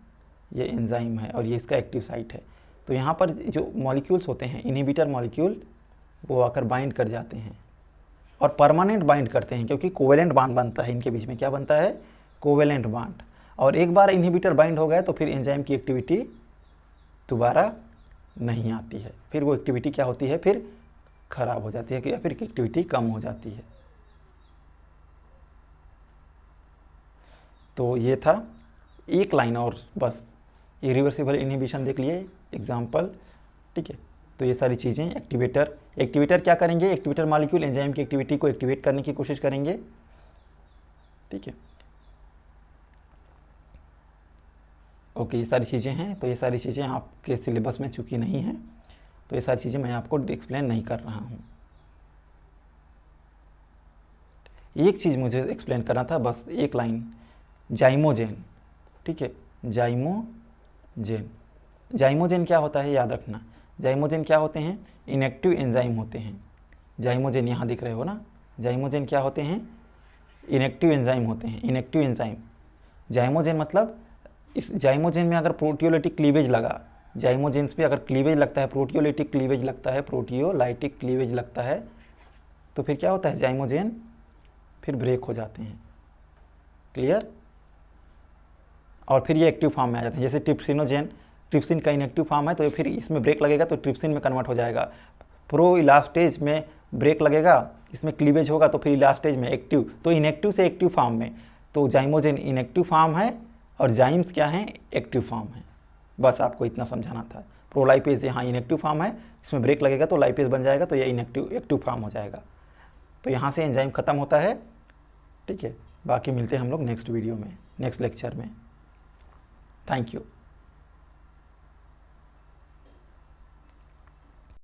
Speaker 1: ये एंजाइम है और ये इसका एक्टिव साइट है। तो यहाँ पर जो मॉलिक्यूल्स होते हैं इनहिबिटर मॉलिक्यूल वो आकर बाइंड कर जाते हैं और परमानेंट बाइंड करते हैं, क्योंकि कोवेलेंट बांड बनता है इनके बीच में। क्या बनता है? Covalent bond. और एक बार इनहिबिटर बाइंड हो गया तो फिर एंजाइम की एक्टिविटी दोबारा नहीं आती है, फिर वो एक्टिविटी क्या होती है, फिर खराब हो जाती है या फिर एक्टिविटी कम हो जाती है। तो ये था एक लाइन और बस, इरिवर्सिबल इनहिबिशन देख लिए एग्जाम्पल, ठीक है। तो ये सारी चीज़ें एक्टिवेटर क्या करेंगे, एक्टिवेटर मॉलिक्यूल एंजाइम की एक्टिविटी को एक्टिवेट करने की कोशिश करेंगे, ठीक है। ओके, ये सारी चीज़ें हैं। तो ये सारी चीज़ें आपके सिलेबस में चूँकि नहीं हैं, तो ये सारी चीज़ें मैं आपको एक्सप्लेन नहीं कर रहा हूँ। एक चीज़ मुझे एक्सप्लेन करना था, बस एक लाइन, जाइमोजेन, ठीक है। जाइमोजेन क्या होता है याद रखना। जाइमोजेन क्या होते हैं? इनएक्टिव एंजाइम होते हैं। जाइमोजेन यहाँ दिख रहे हो ना, जाइमोजेन क्या होते हैं? इनएक्टिव एंजाइम होते हैं। इनएक्टिव एंजाइम, जाइमोजेन मतलब इस जाइमोजेन में अगर प्रोटियोलाइटिक क्लीवेज लगा, जाइमोजेन्स पे अगर क्लीवेज लगता है, प्रोटियोलाइटिक क्लीवेज लगता है, प्रोटियोलाइटिक क्लीवेज लगता है, तो फिर क्या होता है? जाइमोजेन फिर ब्रेक हो जाते हैं। क्लियर? और फिर ये एक्टिव फॉर्म में आ जाते हैं। जैसे ट्रिप्सिन का इनएक्टिव फॉर्म है तो फिर इसमें ब्रेक लगेगा तो ट्रिप्सिन में कन्वर्ट हो जाएगा। प्रो इलास्टेज में ब्रेक लगेगा, इसमें क्लीवेज होगा तो फिर इलास्टेज में एक्टिव, तो इनएक्टिव से एक्टिव फॉर्म में। तो जाइमोजेन इनएक्टिव फॉर्म है और जाइम्स क्या हैं? एक्टिव फॉर्म है। बस आपको इतना समझाना था। प्रोलाइपेज यहाँ इनएक्टिव फॉर्म है, इसमें ब्रेक लगेगा तो लाइपेज बन जाएगा, तो ये एक्टिव फॉर्म हो जाएगा। तो यहाँ से एंजाइम ख़त्म होता है, ठीक है। बाकी मिलते हैं हम लोग नेक्स्ट वीडियो में, नेक्स्ट लेक्चर में। Thank you.